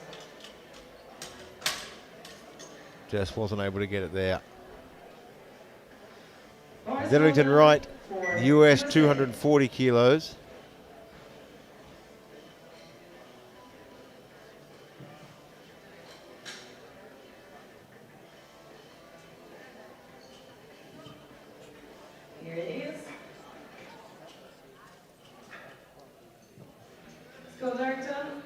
Just wasn't able to get it there. Boris Zeddington Logan Wright, for US USA. 240 kilos. Here it is. Scott Darton.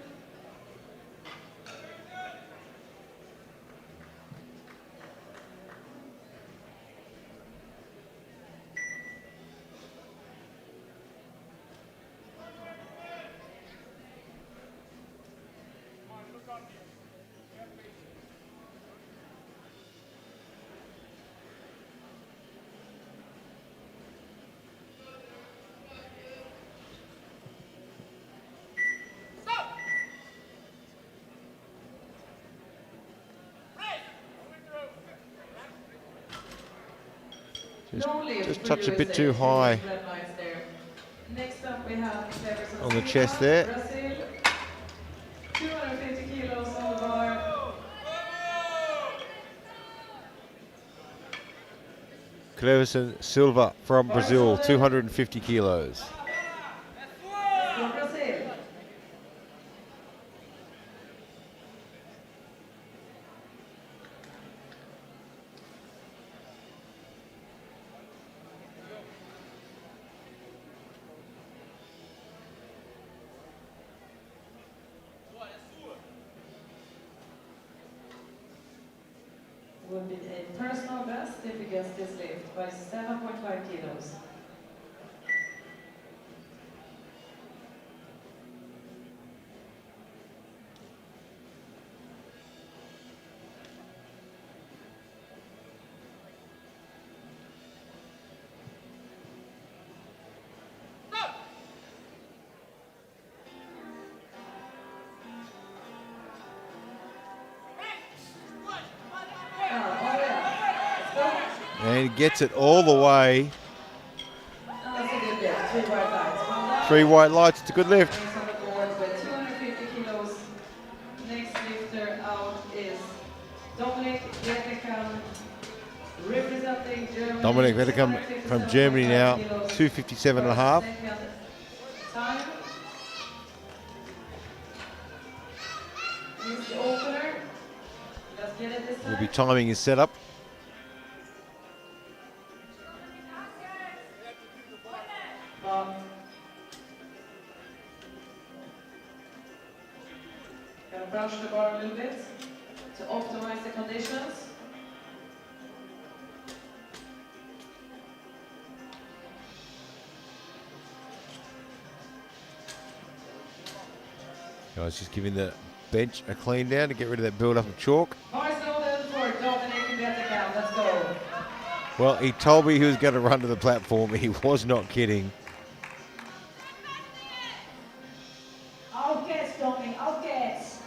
No lift Just for touched a bit USA. too high Red lines there. Next up we have Cleverson on the Silva, chest there. Brazil. 250 kilos on the bar. Cleverson Silva from Brazil, 250 kilos. For Brazil. Would be a personal best if he gets this lift by 7.5 kilos. And he gets it all the way. That's a good lift. 3 white lights. Well done. 3 white lights, it's a good lift. He's on the board with 250 kilos. Next lifter out is Dominic Vetterkamp, representing Germany. Dominic Vetterkamp from Germany now, 257 and a half. Second time. Here's the opener. Let's get it this time. Will be timing his setup. Gonna brush the bar a little bit to optimize the conditions. Guys, just giving the bench a clean down to get rid of that build up of chalk. Mars Golden for Dominic Wetterkamp. Let's go. Well, he told me he was going to run to the platform. He was not kidding. Outcast, Dominic, outcast.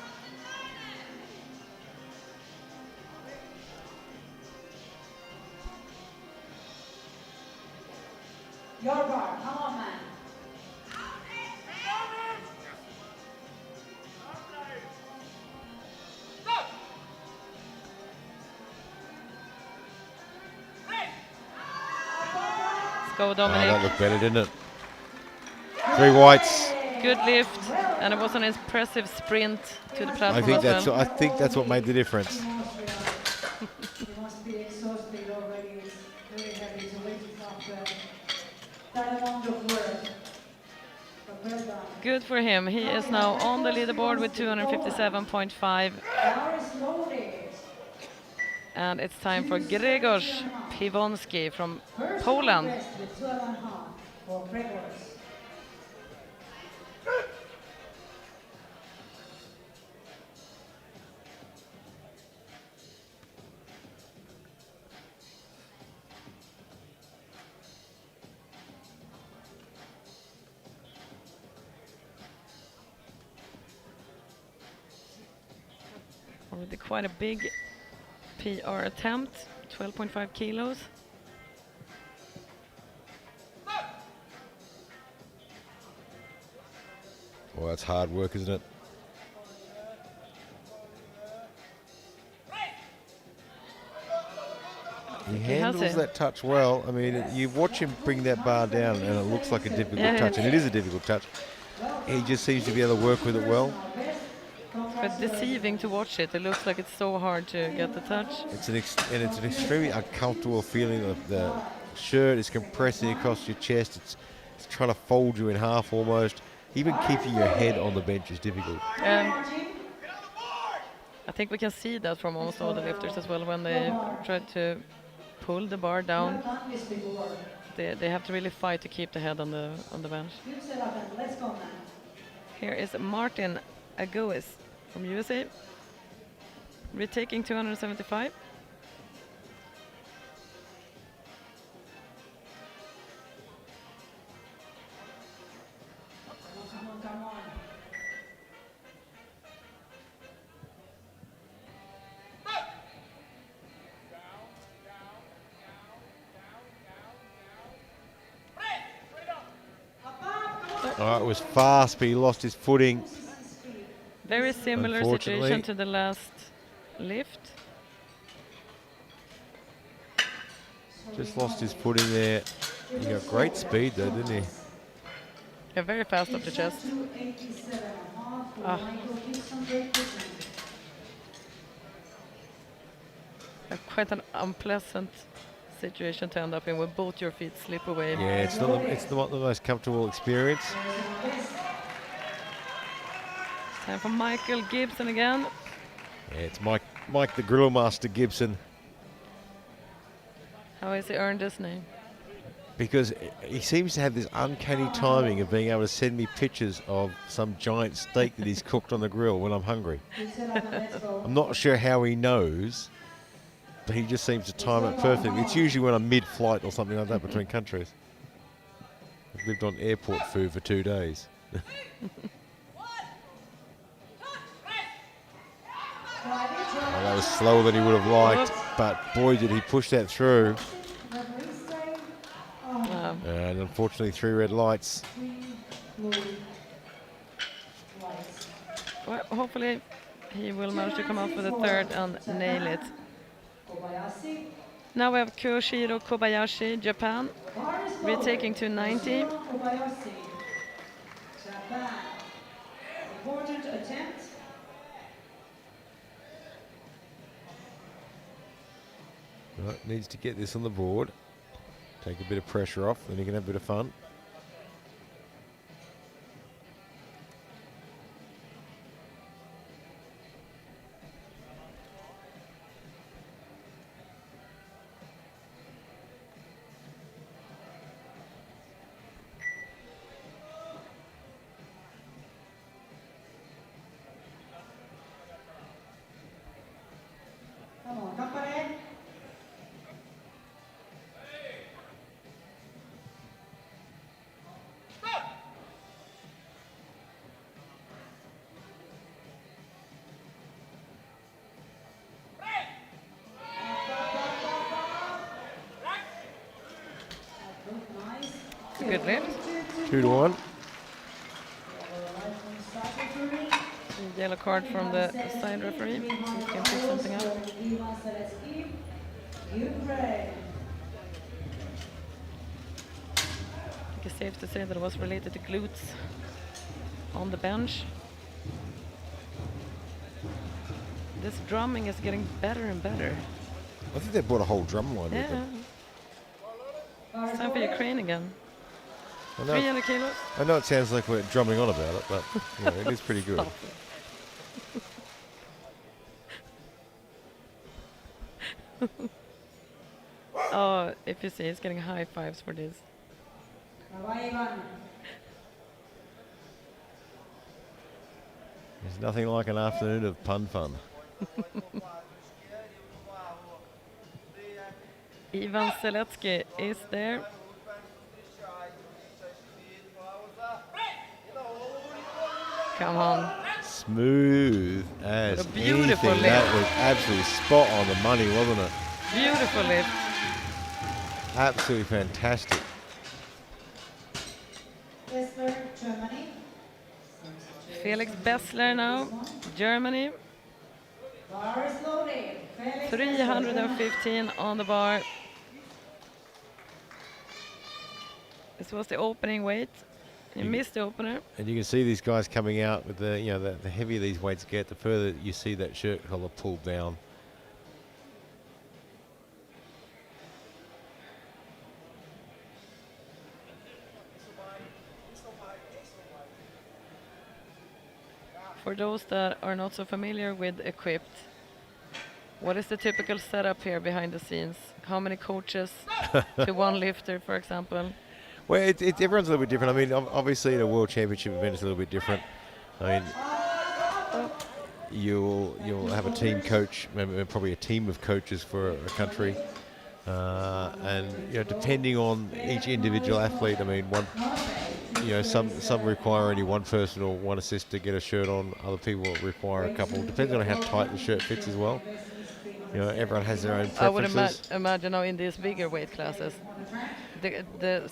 Your bar, come on, man. Let's go, Oh, Dominic. that looked better, didn't it? 3 whites. Good lift, and it was an impressive sprint to the I platform think as that's well. I think that's what made the difference. You must be exhausted already. It's very heavy to lift it after that amount of work. But well done. Good for him. He is now on the leaderboard with 257.5, Bar is loaded. and it's time for Grzegorz Piwonski from First Poland. best with 12.5 for Gregors. Already quite a big PR attempt, 12.5 kilos. Well, that's hard work, isn't it? He he has handles it. that touch well. I mean, you watch him bring that bar down, and it looks like a difficult Yeah, touch, and it is a difficult touch. He just seems to be able to work with it well. But deceiving to watch it. It looks like it's so hard to get the touch. It's an extremely uncomfortable feeling. Of the shirt is compressing across your chest. It's trying to fold you in half almost. Even keeping your head on the bench is difficult. I think we can see that from almost all the lifters as well. When they try to pull the bar down, they have to really fight to keep the head on the bench. Let's go, man. Here is Martin Agois from USA, retaking 275. Come on, come on. Oh, it was fast, but he lost his footing. Very similar Unfortunately. situation to the last lift. Just lost his footing there. He got great speed though, didn't he? Yeah, very fast off the chest. 287 half for Ah. Michael Gibson, Great Britain. Quite an unpleasant situation to end up in, where both your feet slip away. Yeah, it's not the most comfortable experience. Time for Michael Gibson again. Yeah, it's Mike the Grill Master Gibson, How has he earned this name? because he seems to have this uncanny timing of being able to send me pictures of some giant steak that he's cooked on the grill when I'm hungry. Let's go. I'm not sure how he knows, but he just seems to time it perfectly. It's usually when I'm mid-flight or something like that between countries. I've lived on airport food for 2 days. Oh, that was slower than he would have liked, but boy did he push that through. And unfortunately 3 red lights. Well, hopefully he will manage to come up with a third and nail it. Kobayashi. Now we have Kyoshiro Kobayashi, Japan, retaking to 90. Kobayashi. Japan. Important attempt. Right, needs to get this on the board. Take a bit of pressure off, then he can have a bit of fun. Good lift. 2-1. Yellow card from the side referee. So we can pick something up. I think it's safe to say that it was related to glutes on the bench. This drumming is getting better and better. I think they brought a whole drum line with Yeah. them. It's time for your crane again. I know, 300 kilos. I know it sounds like we're drumming on about it, but you know, it is pretty good. Stop it. Oh, if you see, it's getting high fives for this. There's nothing like an afternoon of pun fun. Ivan Seletsky is there. Come on. Smooth as What a beautiful anything. lift. That was absolutely spot on the money, wasn't it? Beautiful lift. Absolutely fantastic. Germany. Felix Bessler now, Germany. Bar is loaded. 315 on the bar. This was the opening weight. You missed the opener. And you can see these guys coming out with the, you know, the heavier these weights get, the further you see that shirt collar pulled down. For those that are not so familiar with Equipped, what is the typical setup here behind the scenes? How many coaches to one lifter, for example? Well, everyone's a little bit different. I mean, obviously, in a world championship event, it's a little bit different. I mean, you'll have a team coach, maybe probably a team of coaches for a country, and you know, depending on each individual athlete. I mean, some require only one person or one assist to get a shirt on. Other people require a couple. Depends on how tight the shirt fits as well. You know, everyone has their own preferences. I would imagine now in these bigger weight classes,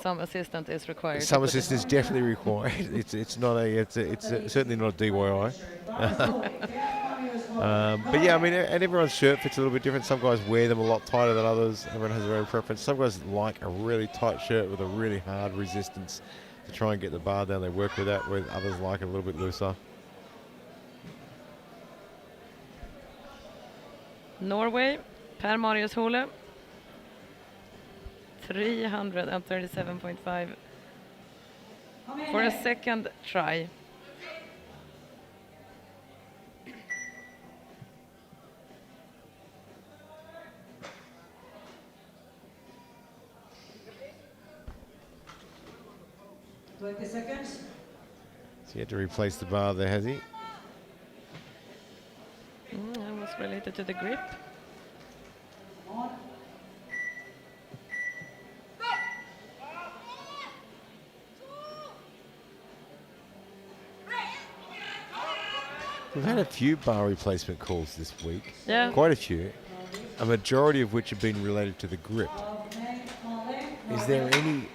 some assistant is required. Some assist is definitely required. It's certainly not a DIY. But yeah, I mean, and everyone's shirt fits a little bit different. Some guys wear them a lot tighter than others. Everyone has their own preference. Some guys like a really tight shirt with a really hard resistance to try and get the bar down. They work with that, where others like it a little bit looser. Norway, Per Marius Hole, 337.5 for a second try. Seconds. So he had to replace the bar there, has he? That was related to the grip. We've had a few bar replacement calls this week. Yeah. Quite a few. A majority of which have been related to the grip. Is there any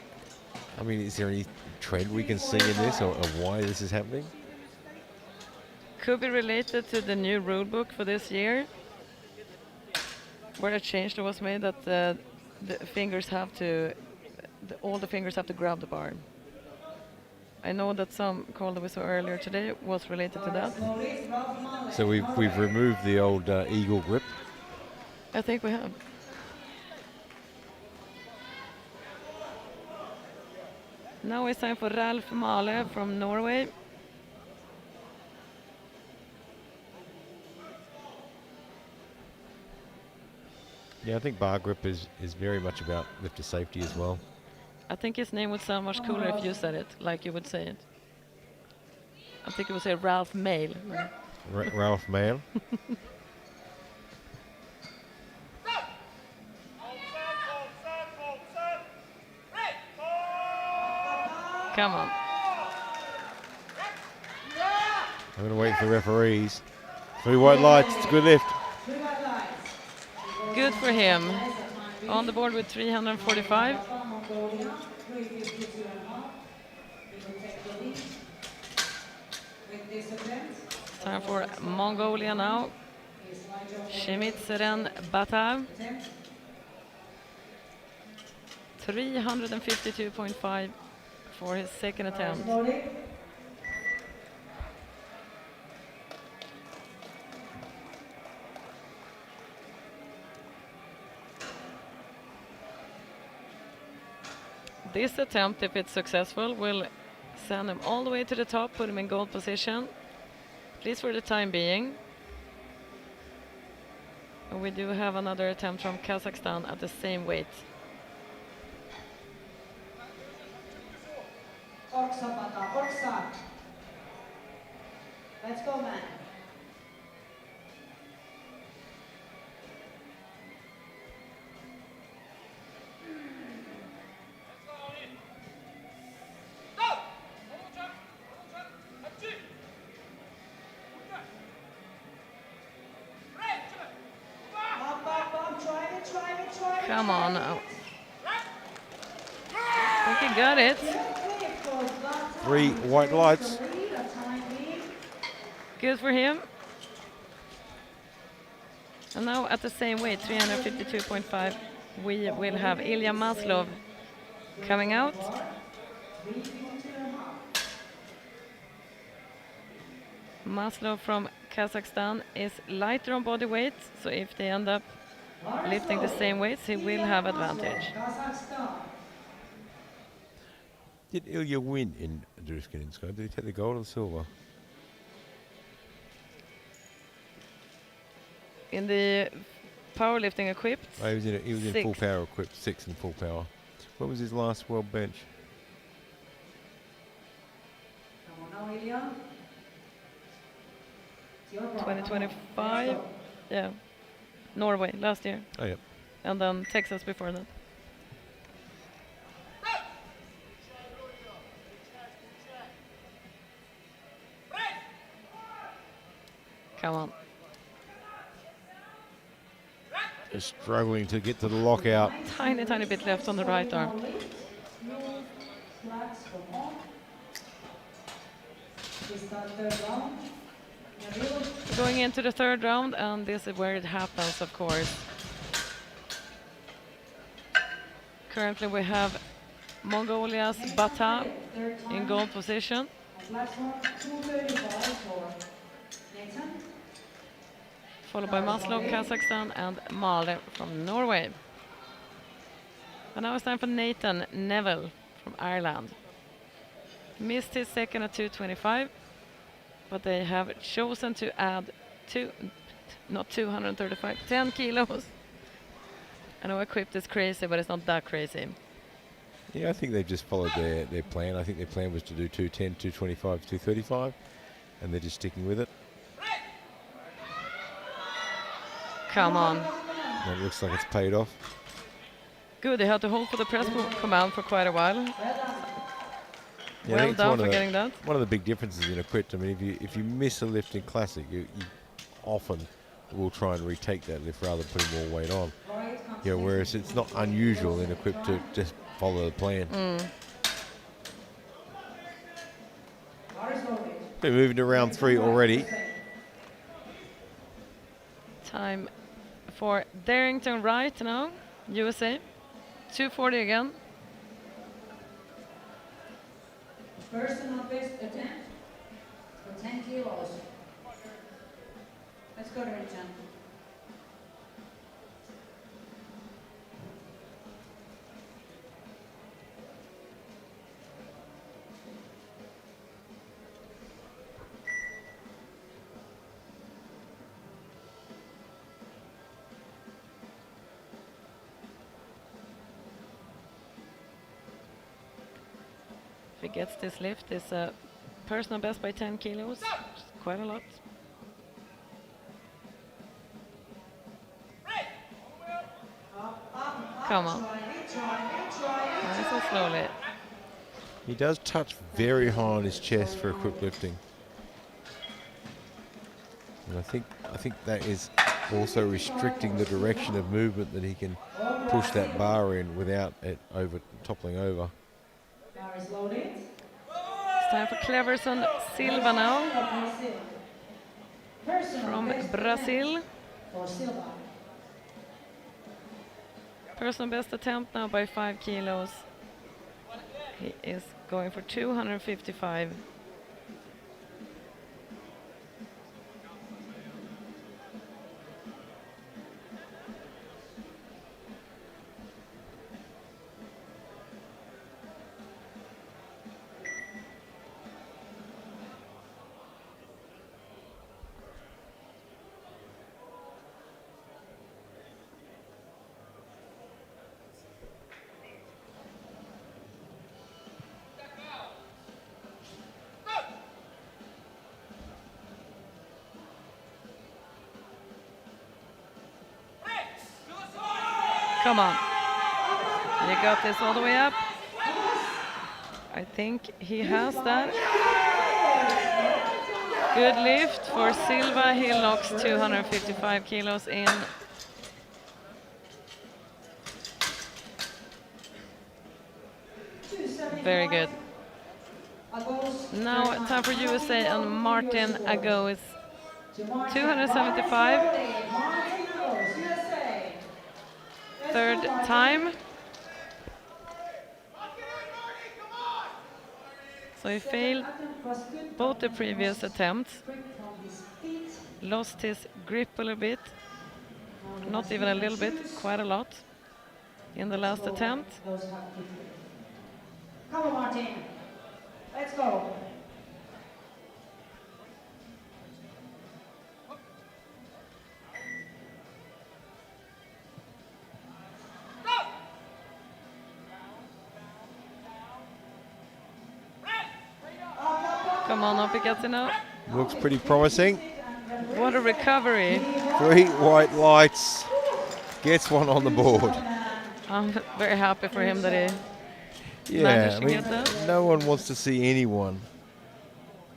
trend we can see in this, or why this is happening? Could be related to the new rule book for this year, where a change was made that the fingers have to, all the fingers have to grab the bar. I know that some call that we saw earlier today was related to that. So we've removed the old eagle grip. I think we have. Now it's time for Ralph Male from Norway. Yeah, I think bar grip is very much about lifter safety as well. I think his name would sound much cooler if you said it, like you would say it. I think it would say Ralph Male. Ralph Male. Come on. I'm going to wait for referees. 3 white lights, it's a good lift. Good for him. On the board with 345. this attempt. It's time for Mongolia now. Shemitseren Bata. 352.5 for his second attempt. This attempt, if it's successful, will send him all the way to the top, put him in gold position, at least for the time being. And we do have another attempt from Kazakhstan at the same weight. Orksa Bata, Orksa. Let's go, man. Come on now. I think he got it. 3 white lights. Good for him. And now at the same weight, 352.5, we will have Ilya Maslov coming out. Maslov from Kazakhstan is lighter on body weight, so if they end up lifting the same weights, he will have advantage. Did Ilya win in Druskininskoye? Did he take the gold or the silver? In the powerlifting equipped, Oh, he was in full sixth. power equipped, 6 in full power. What was his last world bench? Come on now, Ilya. 2025. Yeah. Norway last year. Oh, yeah. And then Texas before that. Come on. Just struggling to get to the lockout. Tiny bit left on the right arm. Going into the third round, and this is where it happens, of course. Currently we have Mongolia's Bata in gold position. Followed by Maslov, Kazakhstan, and Male from Norway. And now it's time for Nathan Neville from Ireland. Missed his second at 225, but they have chosen to add 10 kilos. I know equipped is crazy, but it's not that crazy. Yeah, I think they've just followed their plan. I think their plan was to do 210, 225, 235, and they're just sticking with it. Come on. And it looks like it's paid off. Good, they had to hold for the press command for quite a while. Yeah, I Well think it's done for getting that. One of the big differences in equipped, I mean, if you miss a lift in classic, you often will try and retake that lift rather than putting more weight on. Yeah, whereas it's not unusual in equipped to just follow the plan. We're moving to round 3 already. Time for Darrington Wright now, USA. 240 again. Personal best attempt for 10 kilos. Let's go, Darrington. If he gets this lift, it's a personal best by 10 kilos. It's quite a lot. Come on. Nice and slowly. He does touch very high on his chest for equipped lifting. And I think that is also restricting the direction of movement that he can push that bar in without it toppling over. It's time for Cleverson Silva now from Brazil. Personal best attempt now by 5 kilos. He is going for 255. Come on. You got this all the way up. I think he has that. Good lift for Silva. He locks 255 kilos in. Very good. Now time for USA and Martin Agos. 275. Third time. So he failed both the previous attempts. Lost his grip a little bit. Not even a little bit, quite a lot in the last attempt. Come on, Martin. Let's go. Come on, Opikatino. Looks pretty promising. What a recovery. 3 white lights. Gets one on the board. I'm very happy for him that he Yeah, managed I to mean, get that. no one wants to see anyone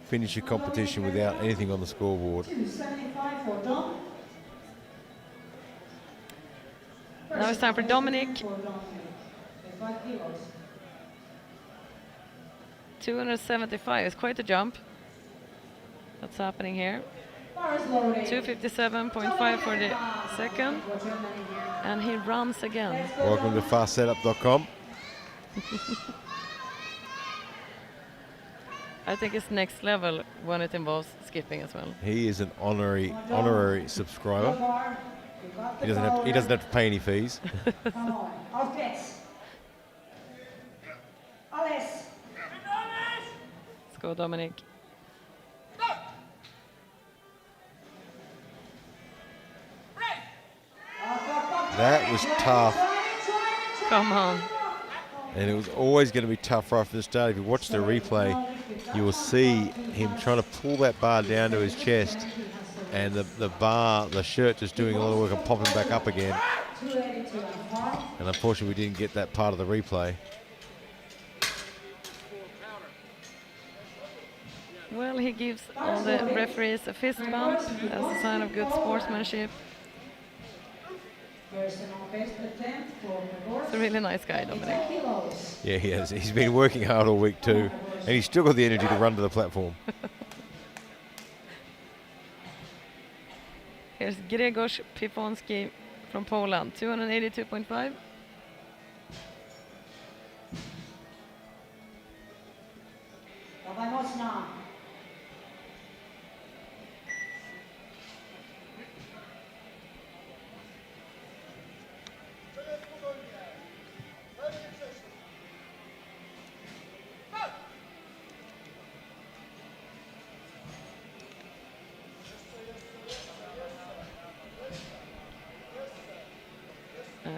finish a competition without anything on the scoreboard. 275 for Dom. Now it's time for Dominic. 5 kilos. 275 is quite a jump. What's happening here? Bar is loaded. 257.5 for the second. And he runs again. Welcome to fastsetup.com. I think it's next level when it involves skipping as well. He is an honorary subscriber. Bar. You got the He doesn't have to pay any fees. Come on. Outfits. Alice. Let's go, Dominic. That was tough. Come on. And it was always going to be tough right from the start. If you watch the replay, you will see him trying to pull that bar down to his chest, and the shirt just doing a lot of work and popping back up again. And unfortunately, we didn't get that part of the replay. Well, he gives all the referees a fist bump as a sign of good sportsmanship. He's a really nice guy, Dominic. Yeah, he has. He's been working hard all week too, and he's still got the energy to run to the platform. Here's Grzegorz Pifonski from Poland, 282.5. Dawaj mocno.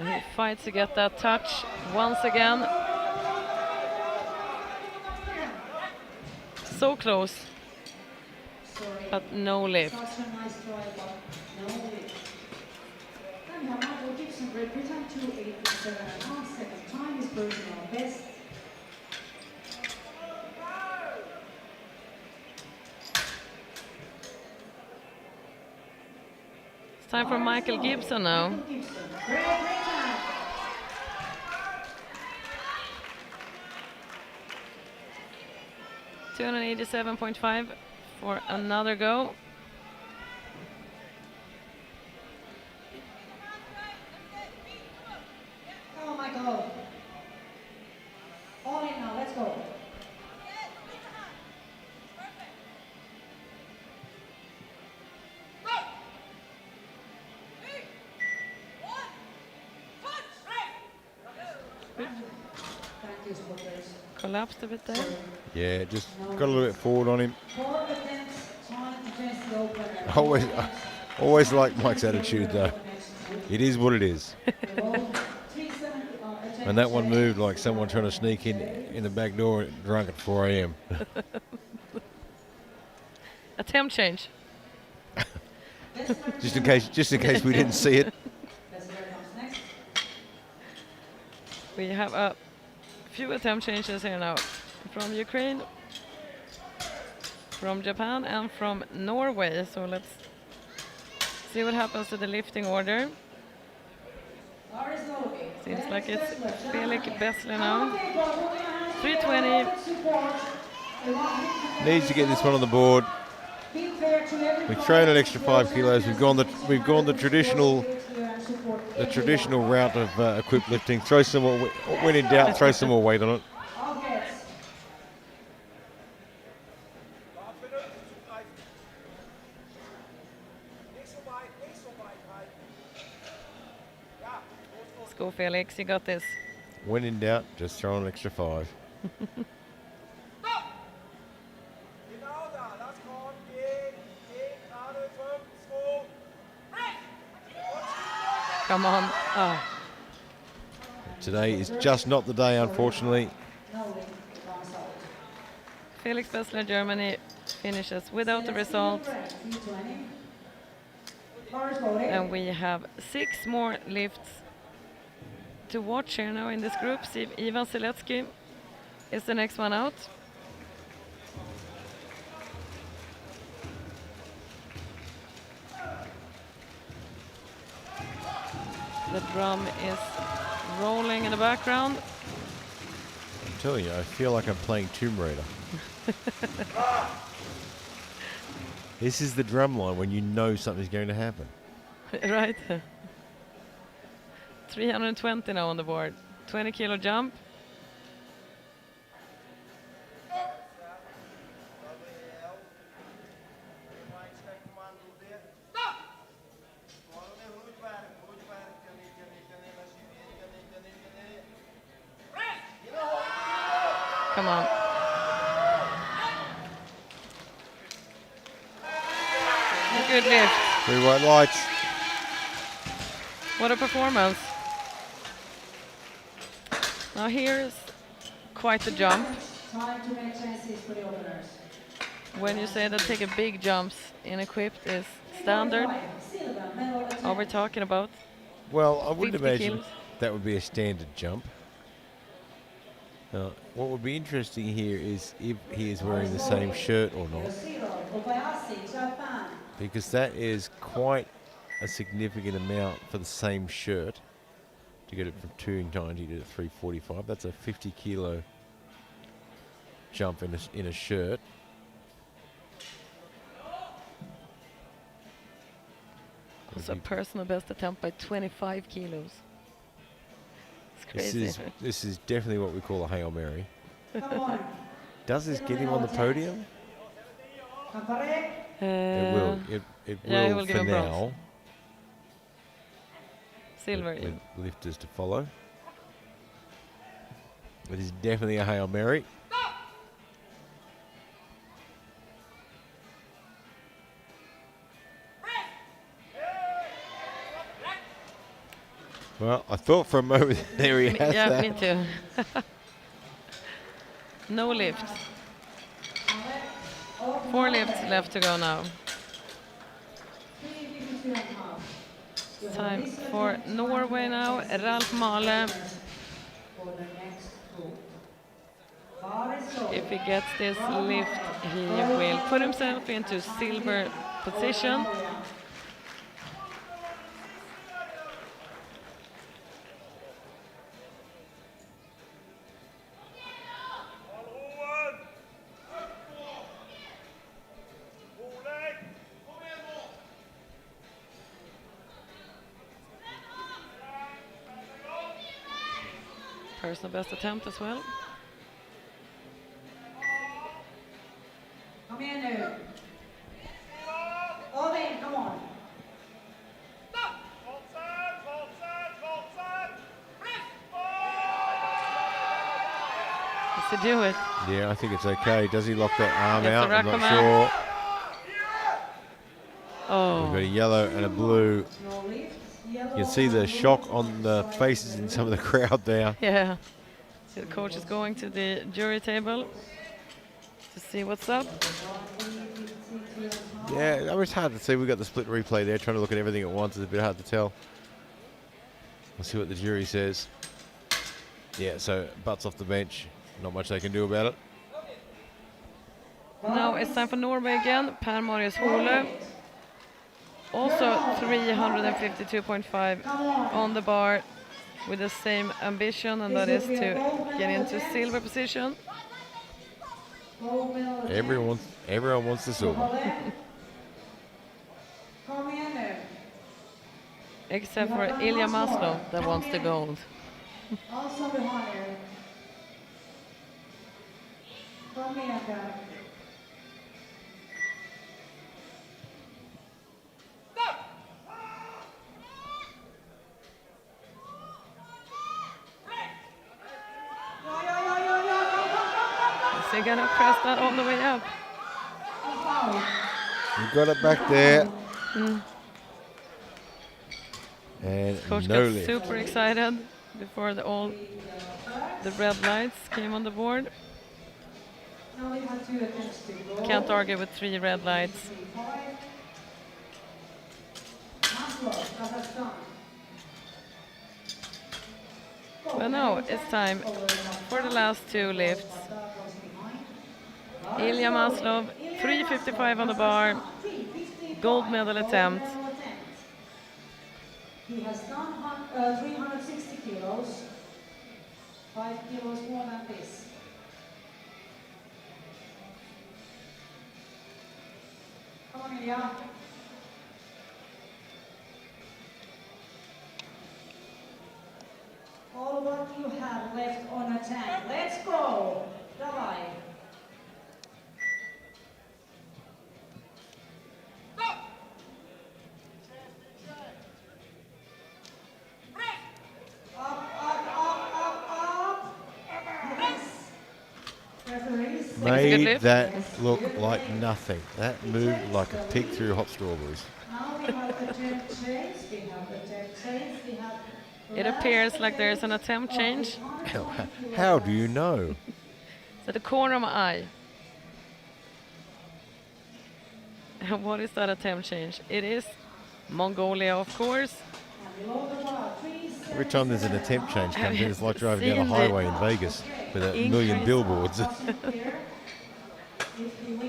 He fights to get that touch once again. So close, but no lift. Such a nice try, but no lift. And Michael Gibson, Great Britain, 287.5. Second time is personal best. It's time for Michael Gibson now. Gibson, Great Britain. 287.5 for another go. Come on, Michael. All in now, let's go. Thank you, supporters. Collapsed a bit there. Yeah, just got a little bit forward on him. 4 attempts trying to test the opener. Always like Mike's attitude though. It is what it is. And that one moved like someone trying to sneak in the back door drunk at 4 a.m. Attempt change. just in case we didn't see it. We have a few attempt changes here now. From Ukraine, from Japan, and from Norway. So let's see what happens to the lifting order. Seems like it's Felix Bessler now. 320. Needs to get this one on the board. We've thrown an extra 5 kilos. We've gone the traditional route of equipped lifting. Throw some more. When in doubt, throw some more weight on it. Let's go, Felix. You got this. When in doubt, just throw an extra 5. Come on. Oh. Today is just not the day, unfortunately. Felix Bessler, Germany, finishes without the result. And we have 6 more lifts to watch here now in this group. See if Ivan Seletsky is the next one out. The drum is rolling in the background. I'm telling you, I feel like I'm playing Tomb Raider. This is the drum line when you know something's going to happen. Right. 320 now on the board. 20 kilo jump. Come on. Good lift. 3 white lights. What a performance. Now here's quite the jump. Time to make chances for the openers. When you say that taking big jumps in equipped is standard, are we talking about? Well, I wouldn't 50 imagine kilos? that would be a standard jump. What would be interesting here is if he is wearing the same shirt or not, because that is quite a significant amount for the same shirt to get it from 290 to 345. That's a 50 kilo jump in a shirt. It's a personal best attempt by 25 kilos. It's crazy. This is definitely what we call a Hail Mary. Does this get him on the podium? It will. It yeah, he will will give for him bronze. now. Silver. With lifters to follow. It is definitely a Hail Mary. Well, I thought for a moment there he has Yeah, that. me too. No lift. 4 lifts left to go now. Time for Norway now. Ralf Male. If he gets this lift, he will put himself into silver position. Personal best attempt as well. Kom igen nu. Ovin, come on. Does he do it? Yeah, I think it's okay. Does he lock that arm Gets out? the I'm not Rackham sure. out. We've got a Oh, yellow and a blue. No lift. Yellow. You can see the shock on the faces in some of the crowd there. yeah. So the coach is going to the jury table to see what's up. Yeah, I mean, it's hard to see. We've got the split replay there, trying to look at everything at once. It's a bit hard to tell. We'll see what the jury says. Yeah, so butts off the bench. Not much they can do about it. Now it's time for Norway again. Per Marius Hole. Also 352.5 on the bar with the same ambition, and that is to get into silver position. Gold medal. Everyone wants the silver. Kom igen nu. Except for Ilya Maslov that wants the gold. Also behind you. Kom igen där. Ja, ja, ja, ja, ja. Is he gonna press that all the way up? You got it back there. And Coach no got lift. super excited before the red lights came on the board. Now we have 2 attempts to go. Can't argue with 3 red lights. 5. Maslov, Kazakhstan. But now it's time for the last 2 lifts. Ilya Maslov, 355 on the bar, gold medal attempt. He has done 360 kilos, 5 kilos more than this. Come on, Ilya. All what you have left on a tank. Let's go. Давай. Made lift. that look like nothing. That moved like a pig through hot strawberries. Now we have the temp change. We have the temp change. We have It appears like there's an attempt change. How do you know? It's at the corner of my eye. And what is that attempt change? It is Mongolia, of course. Every time there's an attempt change comes in, it's like driving down a Seen the highway in Vegas with a million increase. billboards.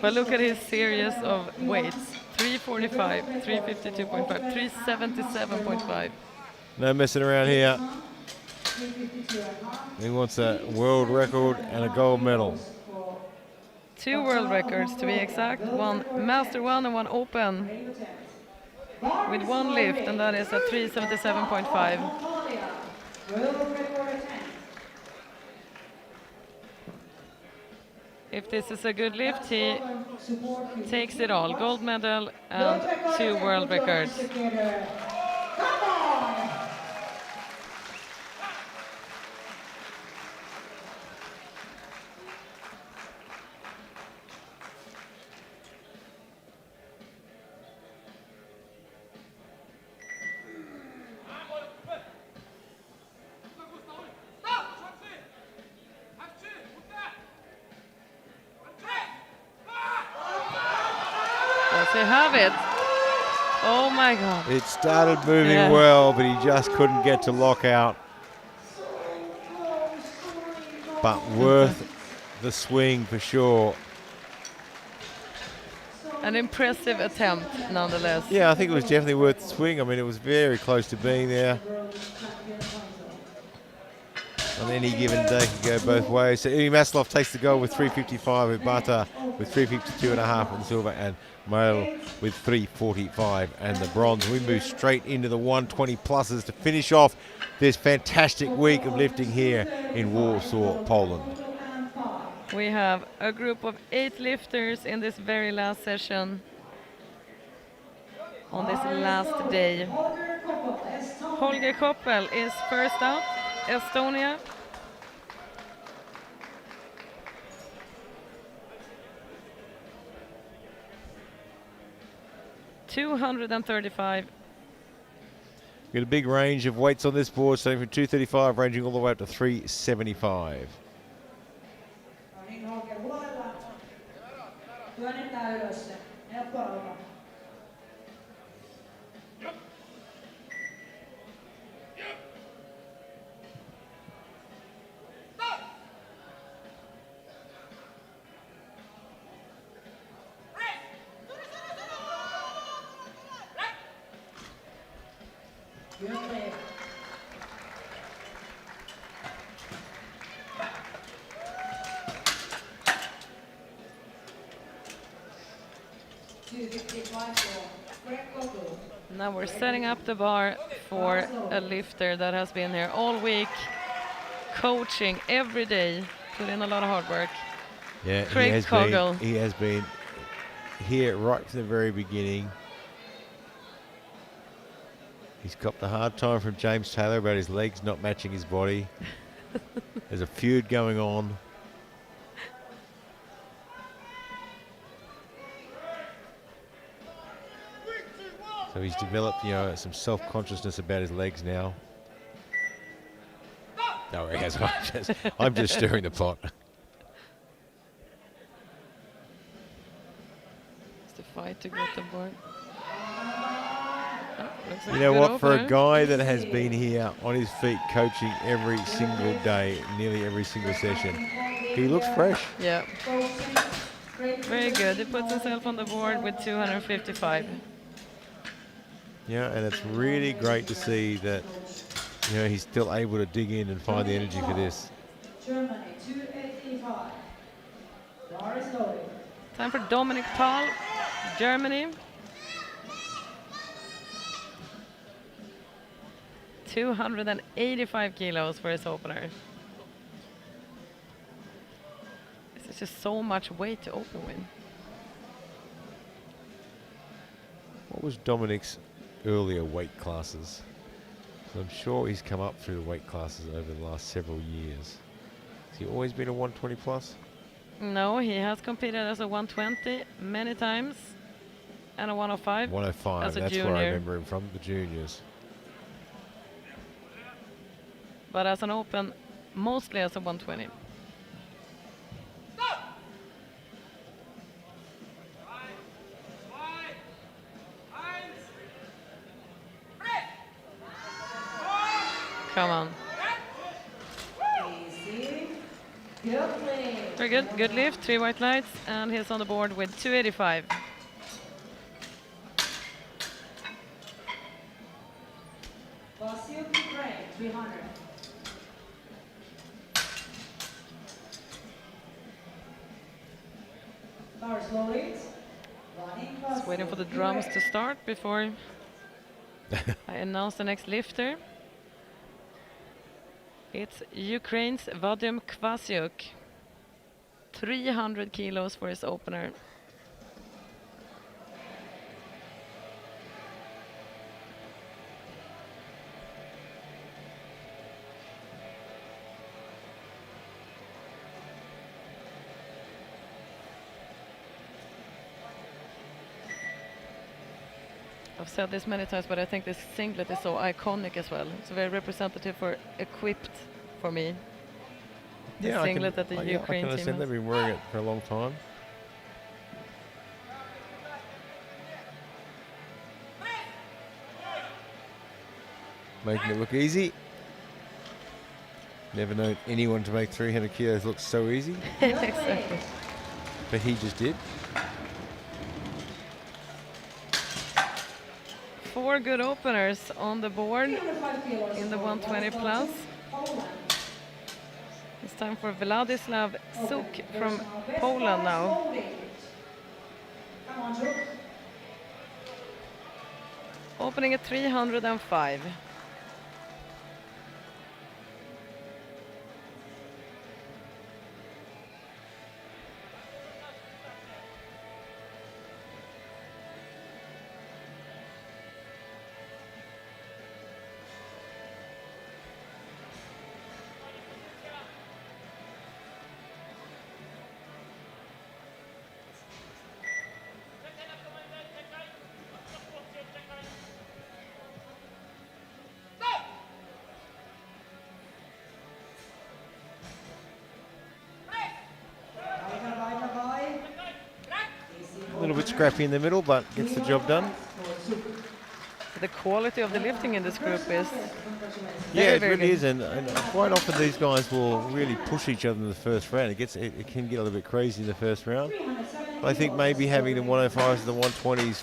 But look at his series of weights. 345, 352.5, 377.5. No messing around here. He wants a world record and a gold medal. 2 world records to be exact. One Master 1 and one Open. With 1 lift, and that is at 377.5. If this is a good lift, he takes it all. Gold medal and 2 world records. Come on! Does he have it? Oh my God. It started moving Yeah. well, but he just couldn't get to lock out. But worth the swing for sure. An impressive attempt, nonetheless. Yeah, I think it was definitely worth the swing. I mean, it was very close to being there. on any given day can go both ways. So Umi Maslov takes the gold with 355, with Bata with 352.5 on silver, and Mail with 345 and the bronze. We move straight into the 120 pluses to finish off this fantastic week of lifting here in Warsaw, Poland. We have a group of 8 lifters in this very last session on this last day. Holger Koppel is first out, Estonia. $235. Got a big range of weights on this board, starting from 235, ranging all the way up to 375. Now we're setting up the bar for a lifter that has been here all week, coaching every day, put in a lot of hard work. Yeah, Craig Coggle. He has been here right from the very beginning. He's copped a hard time from James Taylor about his legs not matching his body. There's a feud going on. So he's developed, some self-consciousness about his legs now. No, he has. I'm just stirring the pot. It's the fight to get the board. Oh, looks like You know good what? For a opener. guy that has been here on his feet coaching every single day, nearly every single session, he looks fresh. Yeah. Very good. He puts himself on the board with 255. Yeah, and it's really great to see that, he's still able to dig in and find the energy for this. Germany, 285. Bar is loaded. Time for Dominic Paul, Germany. 285 kilos for his opener. This is just so much weight to open with. What was Dominic's earlier weight classes? So I'm sure he's come up through the weight classes over the last several years. Has he always been a 120 plus? No, he has competed as a 120 many times and a 105. 105, as a that's where I junior. remember him from, the juniors. But as an open, mostly as a 120. Come on. Easy. Good play. Very good. Good lift, 3 white lights, and he's on the board with 285. Vasil Ukraine, 300. Bars loaded. Running Just waiting for the drums to start before I announce the next lifter. It's Ukraine's Vadim Kvasiuk. 300 kilos for his opener. I've said this many times, but I think this singlet is so iconic as well. It's very representative for equipped for me. The singlet that the I Ukraine can team understand has. they've been wearing it for a long time. Making it look easy. Never known anyone to make 300 kilos look so easy, Exactly. but he just did. 4 good openers on the board 305 kilos in the for 120 Vasil plus. Poland. It's time for Vladislav Suk from Personal best Poland Boris now. Volding. Come on, Joe. Opening at 305. A little bit scrappy in the middle, but gets the job done. The quality of the lifting in this group is Yeah, it very really good. is, and quite often these guys will really push each other in the first round. It can get a little bit crazy in the first round. I think maybe having the 105s and the 120s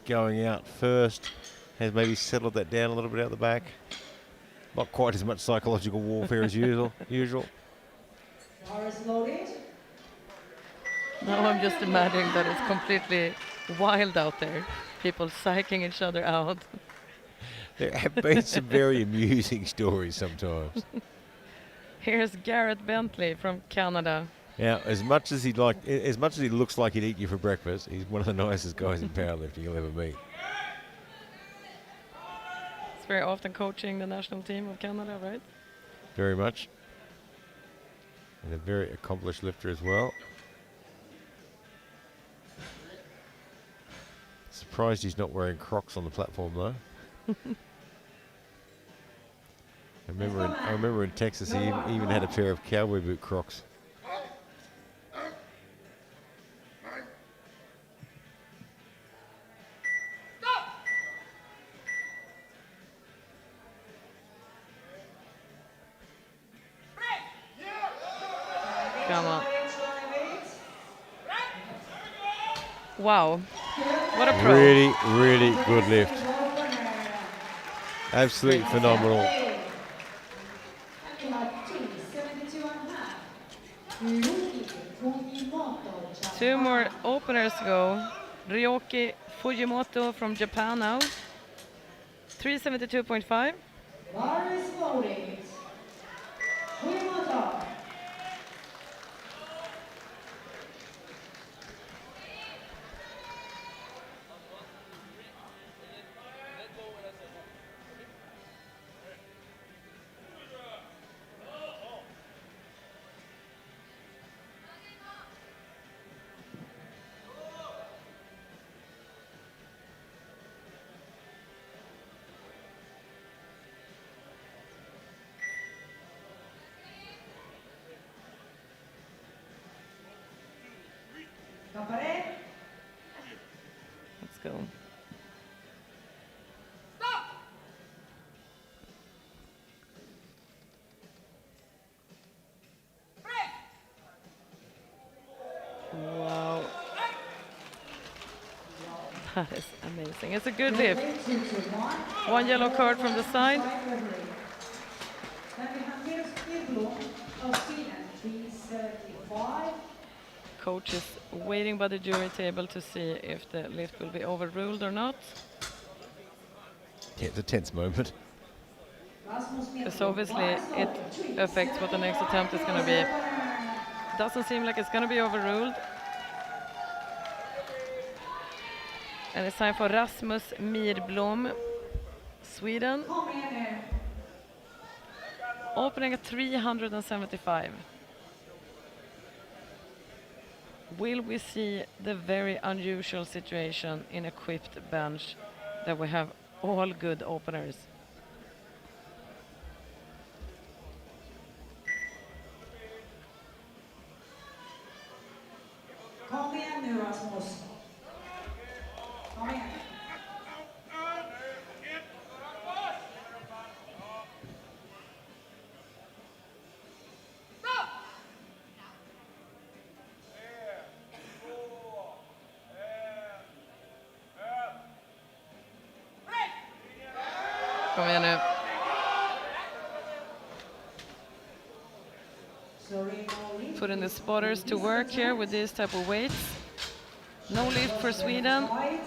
going out first has maybe settled that down a little bit out the back. Not quite as much psychological warfare as usual. Boris loaded. Now I'm just imagining that it's completely wild out there. People psyching each other out. There have been some very amusing stories sometimes. Here's Garrett Bentley from Canada. Now, as much as he looks like he'd eat you for breakfast, he's one of the nicest guys in powerlifting you'll ever meet. He's very often coaching the national team of Canada, right? Very much. And a very accomplished lifter as well. Surprised he's not wearing Crocs on the platform though. I remember in Texas he even had a pair of cowboy boot Crocs. Come on. Wow. What a pro. Really, really good lift. Absolutely phenomenal. And we have 72.5. Ryuki Fujimoto. Two more openers to go. Ryoki Fujimoto from Japan now. 372.5. Boris loaded. Fujimoto. Cabaret. Let's go. Wow. That is amazing. It's a good lift. 221. One yellow card from the side. Then we have Nils Edblom of Sweden, 375. Coach is waiting by the jury table to see if the lift will be overruled or not. Yeah, it's a tense moment. Because obviously it affects what the next attempt is going to be. Doesn't seem like it's going to be overruled. And it's time for Rasmus Myrblom, Sweden. Opening at 375. Will we see the very unusual situation in equipped bench that we have all good openers? Kom igen nu Rasmus. Kom igen. Kom igen nu. Sorry, no lift. Putting the spotters to work here with these type of weights. No lift for Sweden, Right.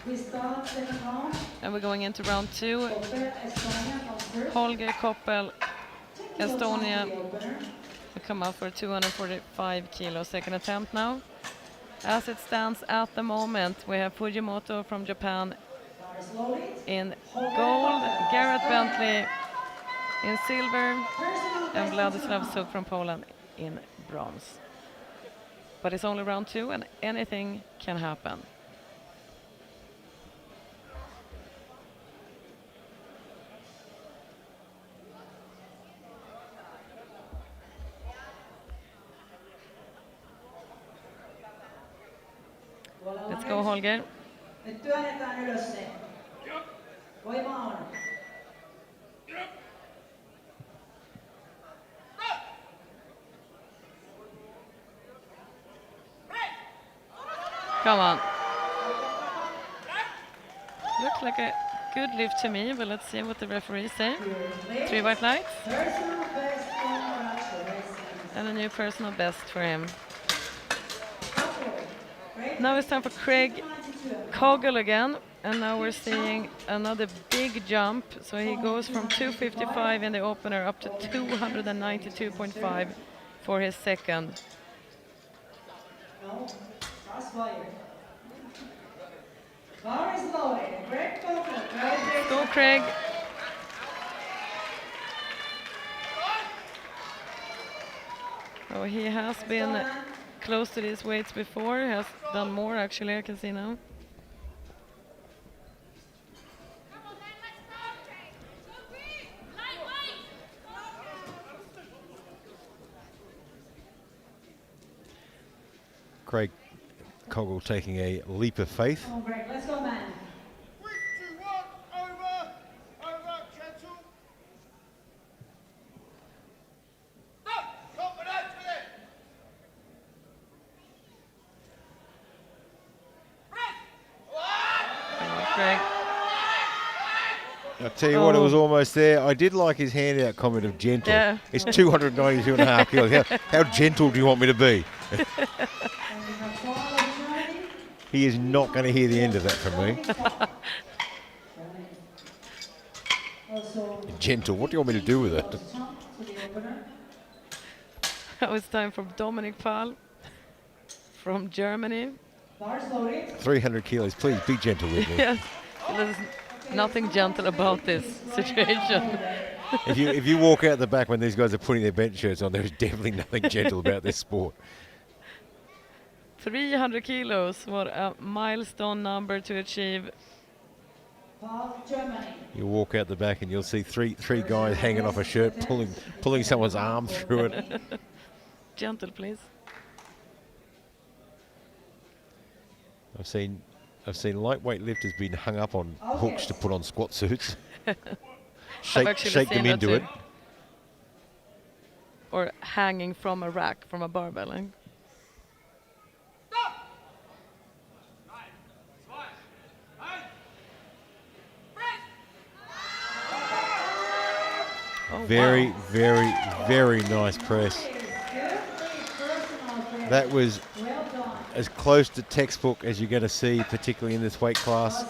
We start second round. and we're going into round 2. Koppel, Estonia comes first. Holger Koppel, 10 kilos on Estonia, the opener. will come out for 245 kilos. Second attempt now. As it stands at the moment, we have Fujimoto from Japan Lars Lolit. in gold, Garrett Bentley in silver, Personal and best Vladislav of Suk from Poland in bronze. But it's only round 2 and anything can happen. Let's go, Holger. Nyt työnnetään ylös se. Voima on. Come on. Looks like a good lift to me, but let's see what the referees say. 3 white lights Personal best, congratulations. and a new personal best for him. Couple. Great. Now it's time for Craig 92. Kogel again, and now we're seeing another big jump. So he goes from 255 in the opener up to 292.5 for his second. No, cross fire. Bar is loaded. Greg Koppel. Great. Go, Craig. Oh, he has been close to these weights before, has done more actually, I can see now. Craig Kogel taking a leap of faith. Come on, Greg. Let's go, man. 3, 2, 1, over, gentle. Stop, confidence with it. Craig. I'll tell you what, it was almost there. I did like his handout comment of gentle. Yeah. It's 292.5 kilos. How gentle do you want me to be? And we have Paul of Germany. He is not going to hear the end of that from me. Also, Gentle, what do you want me to do with it? jump to the opener. Now it's time for Dominic Pahl from Germany. Lars loaded. 300 kilos, please be gentle with me. Yes, there's nothing gentle about this situation. If you walk out the back when these guys are putting their bench shirts on, there's definitely nothing gentle about this sport. 300 kilos, what a milestone number to achieve. Paul, Germany. You walk out the back and you'll see three guys hanging off a shirt, pulling someone's arm through it. Gentle, please. I've seen lightweight lifters being hung up on hooks to put on squat suits. I've actually shake them seen that into too. it. Or hanging from a rack, from a barbell. Eh? Stop. 1, 2, 1, press. Oh, Very, wow. very, very nice press. That was Well done. as close to textbook as you're going to see, particularly in this weight class.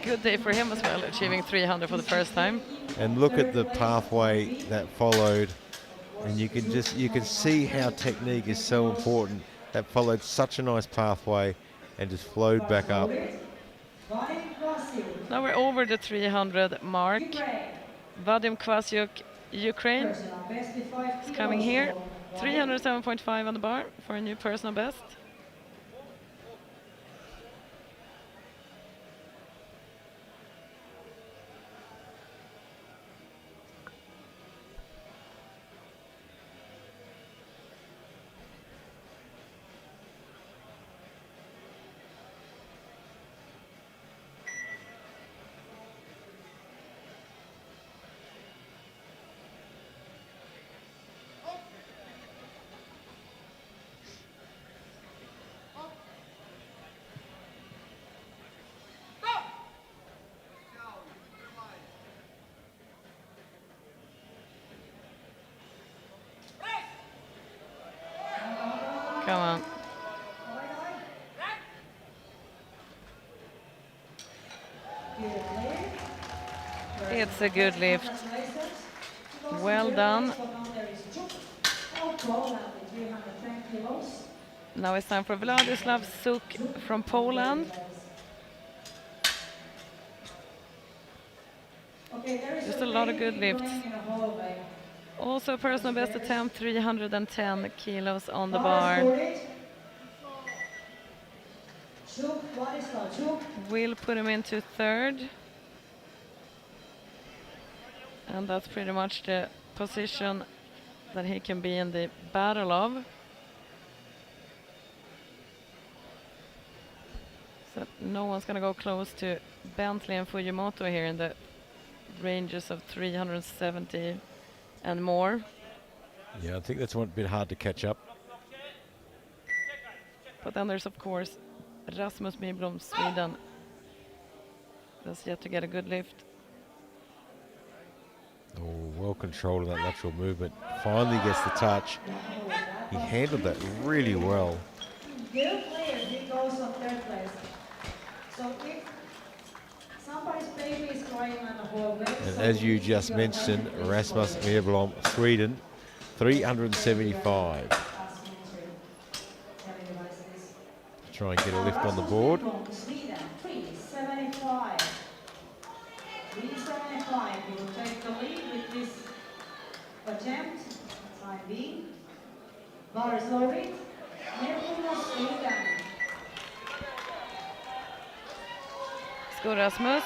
Good day for him as well, achieving 300 for the first time. And look at the pathway that followed, and you can see how technique is so important. That followed such a nice pathway and just flowed back up. Now we're over the 300 mark. Vadim Kvasiuk, Ukraine, is coming here. 307.5 on the bar for a new personal best. Come on. It's a good lift. Well done. Now it's time for Vladislav Suk from Poland. Just a lot of good lifts. Also personal best attempt, 310 kilos on the bar. Will put him into third. And that's pretty much the position that he can be in the battle of. So no one's going to go close to Bentley and Fujimoto here in the ranges of 370 and more. Yeah, I think that's one bit hard to catch up. But then there's of course Rasmus Myblom, Sweden. That's yet to get a good lift. Oh, well controlled of that lateral movement. Finally gets the touch. He handled that really well. Good player, he goes on third place. So if somebody's baby is crying on the hallway. And as you just mentioned, Rasmus Myblom, Sweden, 375. Try and get a lift on the board. Sweden, 375. 375, he will take the lead with this attempt. Time being. Boris Lovik, Myblom, Sweden. Let's go Rasmus.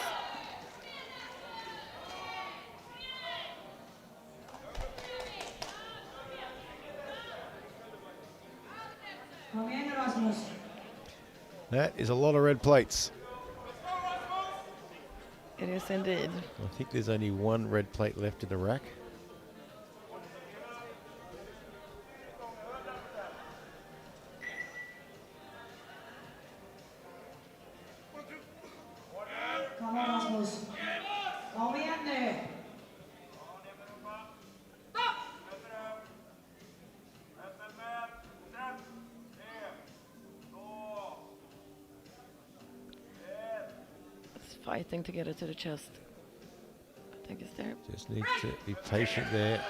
Kom igen Rasmus. That is a lot of red plates. It is indeed. I think there's only one red plate left in the rack. Kom on Rasmus. Kom igen nu. It's fighting to get it to the chest. I think it's there. Just need to be patient there.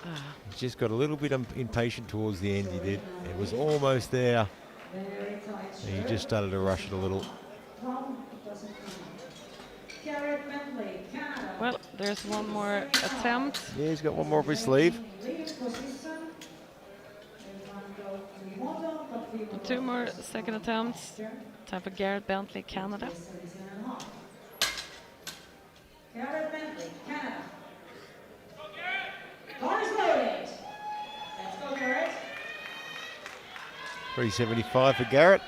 Ah, He's just got a little bit impatient towards the end, he did. It was almost there. Very tight And he shirt. just started to rush it a little. Tom doesn't come. Garrett Bentley, Canada. well, there's one more attempt. Yeah, he's got one more up his sleeve. Lead position. Everyone go to Moto, but we will Two more second attempts. Time for Garrett Bentley, Canada. 77.5. Garrett Bentley, Canada. Car is loaded. Let's go, Garrett. 375 for Garrett.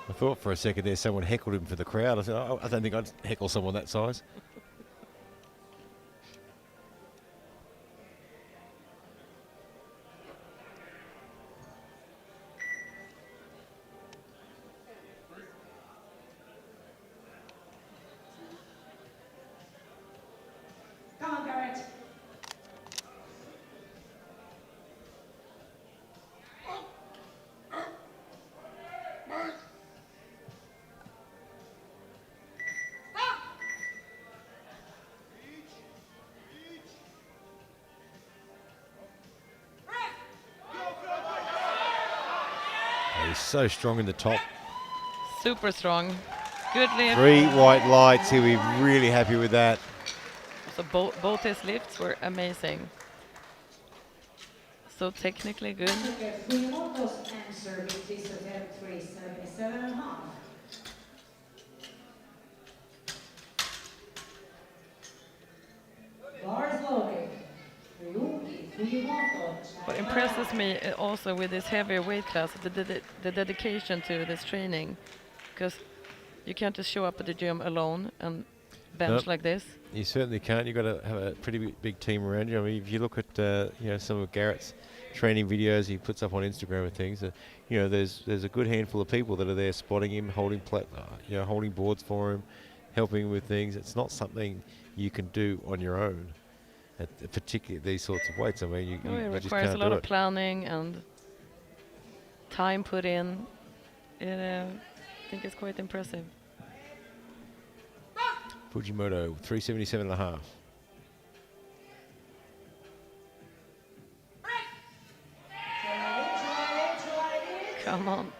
I thought for a second there someone heckled him for the crowd. I said, oh, I don't think I'd heckle someone that size. Come on, Garrett. He's so strong in the top. Super strong. Good lift. 3 white lights. He'll be really happy with that. So both his lifts were amazing. So technically good. Look at Fujimoto's answer, which is attempt 377.5. Bar is loaded. Ryuki Fujimoto. What impresses me also with this heavier weight class is the dedication to this training, because you can't just show up at the gym alone and bench Nope. like this. You certainly can't. You've got to have a pretty big team around you. I mean, if you look at some of Garrett's training videos he puts up on Instagram and things. You know, there's a good handful of people that are there spotting him, holding holding boards for him, helping him with things. It's not something you can do on your own, particularly these sorts of weights. I mean, you It just requires can't a lot do of it. planning and time put in. I think it's quite impressive. Fujimoto, 377.5. Come on.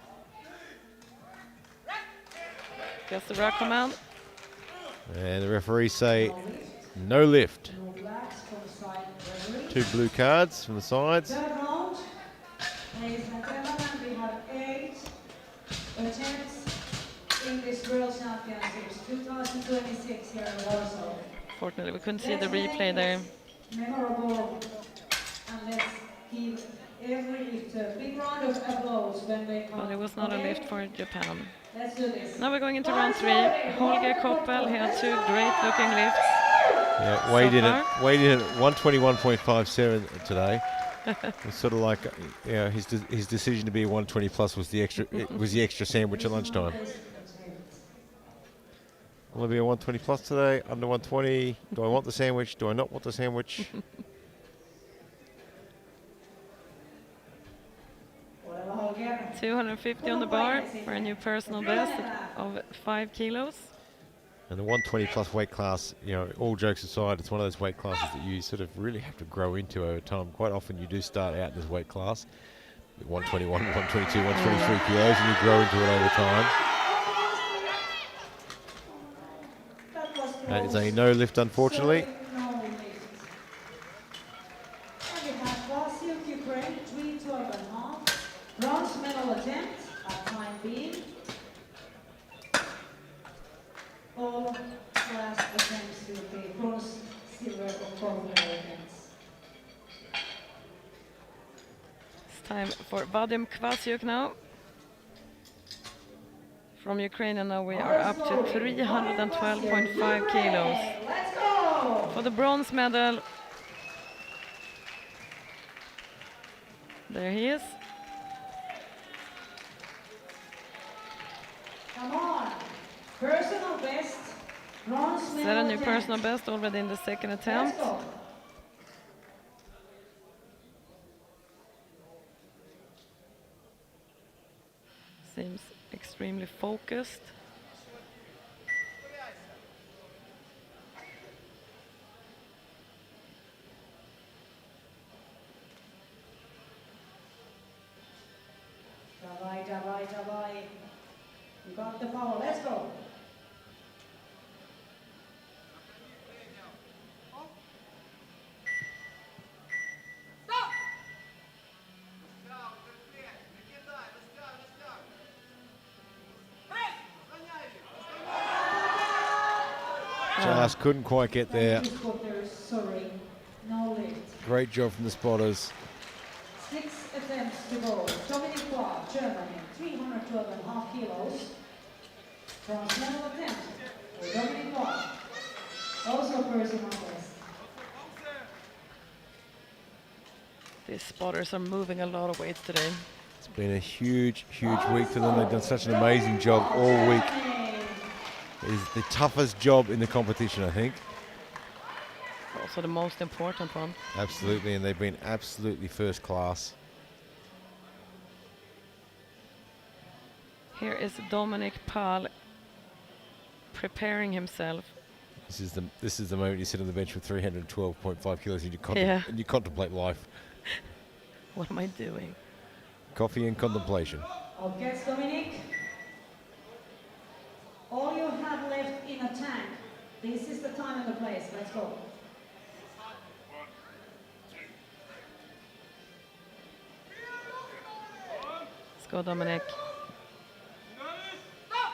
Gets the rack command. And the referees say no lift. No blacks from the side referee. 2 blue cards from the sides. Third round, ladies and gentlemen, we have 8 attempts in this World Championships 2026 here in Warsaw. Fortunately, we couldn't see the replay there. Memorable, and let's give every lifter a big round of applause when they come. But it was not a Okay? lift for Japan. Let's do this. Now we're going into round 3. Holger Koppel, he had 2 great looking lifts. Yeah, weighed in far. at 121.57 today. It's sort of like his decision to be a 120 plus was the extra sandwich at lunchtime. Will it be a 120 plus today? Under 120? Do I want the sandwich? Do I not want the sandwich? Well, Holger. 250 on the bar for a new personal best of 5 kilos. And the 120 plus weight class, you know, all jokes aside, it's one of those weight classes that you sort of really have to grow into over time. Quite often you do start out in this weight class, 121, 122, 123 kilos, and you grow into it over time. That was That is close. a no lift, unfortunately. No lift. And we have Vasil Ukraine, 312.5. Bronze medal attempt at time being. All class attempts will be bronze, silver, or gold medal attempts. It's time for Vadim Kvasiuk now. From Ukraine, and now we are up to 312.5 kilos. Let's go! For the bronze medal, there he is. Come on! Personal best, bronze medal Set a new attempt. personal best already in the second Let's attempt. go! Seems extremely focused. Давай, давай, давай. You got the power. Let's go. Stop! Let's go, good clear. Никитай, let's go, let's go. Hey! Гоняйте. Just couldn't quite get there. Thank you, spotters. Sorry. No lift. Great job from the spotters. 6 attempts to go. Dominic Waugh, Germany, 312.5 kilos. Bronze medal attempt for Dominic Waugh. Also personal best. These spotters are moving a lot of weights today. It's been a huge, huge week for them. They've done such an amazing job all week. It is the toughest job in the competition, I think. Also the most important one. Absolutely, and they've been absolutely first class. Here is Dominic Pahl preparing himself. This is the moment you sit on the bench with 312.5 kilos and Yeah. and you contemplate life. What am I doing? Coffee and contemplation. Okay, Dominic. All you have left in a tank. This is the time and the place. Let's go. Let's go, Dominic. Stop!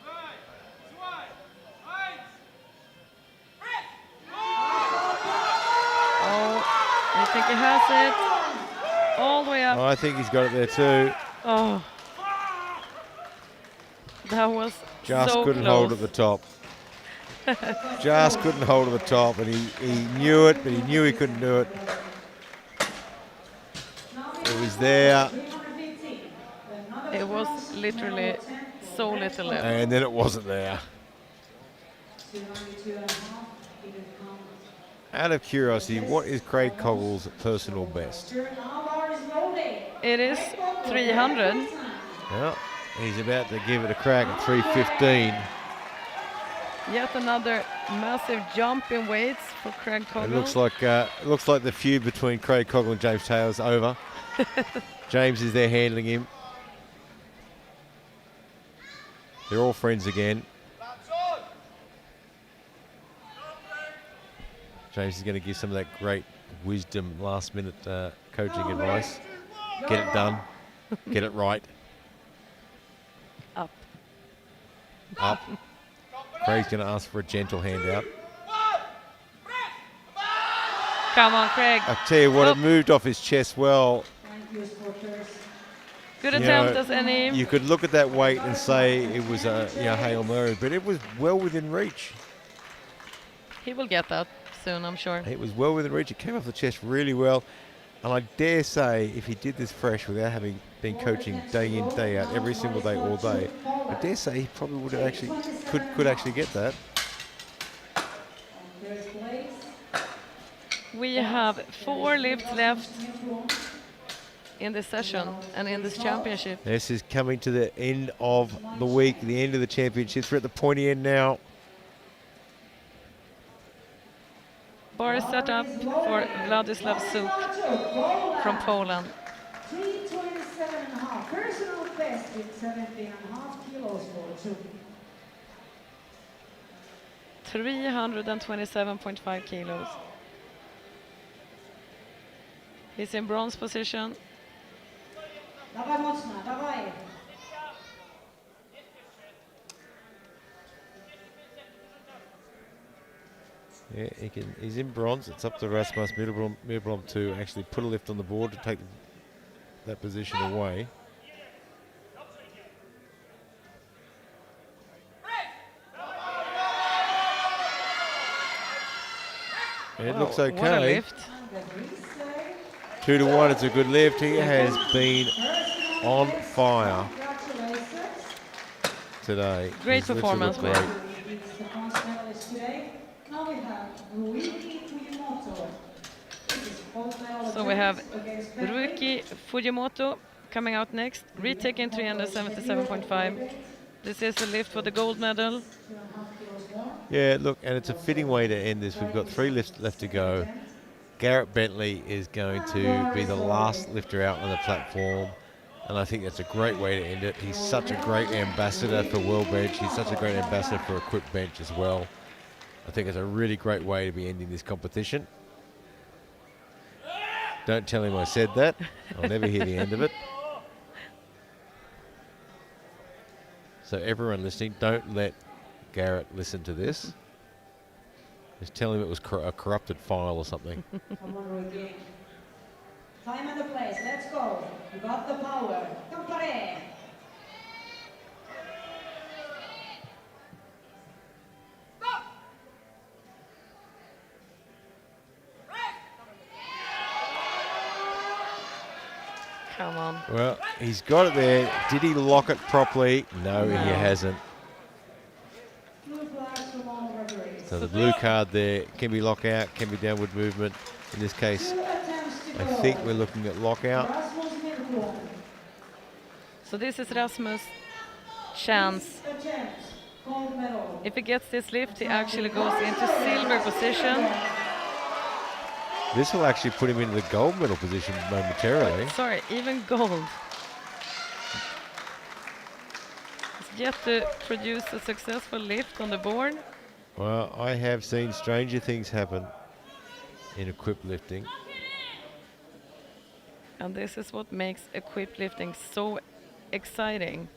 3, 2, 1. Break! Oh, I think he has it. All the way up. Oh, I think he's got it there too. Oh. That was Just so couldn't close. hold at the top. Just couldn't hold at the top, and he knew it, but he knew he couldn't do it. It was there, 315. Another It was bronze, literally medal 10 for so Craig little Coggle. left. and then it wasn't there. 292.5. Even count. Out of curiosity, what is Craig Coggle's personal best? Turn now, bar is loaded. It is 300. Well, he's about to give it a crack at 315. Yet another massive jump in weights for Craig It Coggle. looks like the feud between Craig Coggle and James Taylor is over. James is there handling him. They're all friends again. James is going to give some of that great wisdom, last-minute coaching advice. Get it done. Get it right. Up. Up. Craig's going to ask for a gentle handout. Come on, Craig. I tell you what, Oh. it moved off his chest well. Thank you, supporters. Good You attempt know, as any. You could look at that weight and say it was a Hail Mary, but it was well within reach. He will get that soon, I'm sure. It was well within reach. It came off the chest really well. And I dare say if he did this fresh without having been coaching day in, day out, every single day, all day, I dare say he probably would have actually could actually get that. First place. We have 4 lifts left in this session and in this championship. This is coming to the end of the week, the end of the championships. We're at the pointy end now. Bar is set up for Vladislav Suk from Poland. 327.5. Personal best with 17.5 kilos for two. 327.5 kilos. He's in bronze position. Dawaj mocna, dawaj. Yeah, he's in bronze. It's up to Rasmus Mirblom to actually put a lift on the board to take that position away. And it looks Wow, What a okay. lift. 2 to 1, it's a good lift. He has been on fire Congratulations. today. Great He's literally performance, looked man. great. It's the bronze medalist today. Now we have Ruiki Fujimoto. This is gold medal So we have against Bentley. Ruki Fujimoto coming out next, retaking 377.5. This is a lift for the gold medal. 2.5 kilos more. Yeah, look, and it's a fitting way to end this. We've got 3 lifts left to go. Garrett Bentley is going to be the last lifter out on the platform, and I think that's a great way to end it. He's such a great ambassador for World Bench. He's such a great ambassador for Equip Bench as well. I think it's a really great way to be ending this competition. Don't tell him I said that. I'll never hear the end of it. So everyone listening, don't let Garrett listen to this. Just tell him it was a corrupted file or something. Come on, Ruiki. Time and the place. Let's go. You got the power. Campare. Come on. Well, he's got it there. Did he lock it properly? No, he hasn't. Blue flags from all referees. So the blue card there can be lockout, can be downward movement. In this case, 2 attempts to I go. think we're looking at lockout. Rasmus Milblom. So this is Rasmus' chance. Attempt. Gold medal. If he gets this lift, he actually goes into silver position. This will actually put him into the gold medal position momentarily. Sorry, even gold. He's yet to produce a successful lift on the board. Well, I have seen stranger things happen in equipped lifting. And this is what makes equipped lifting so exciting.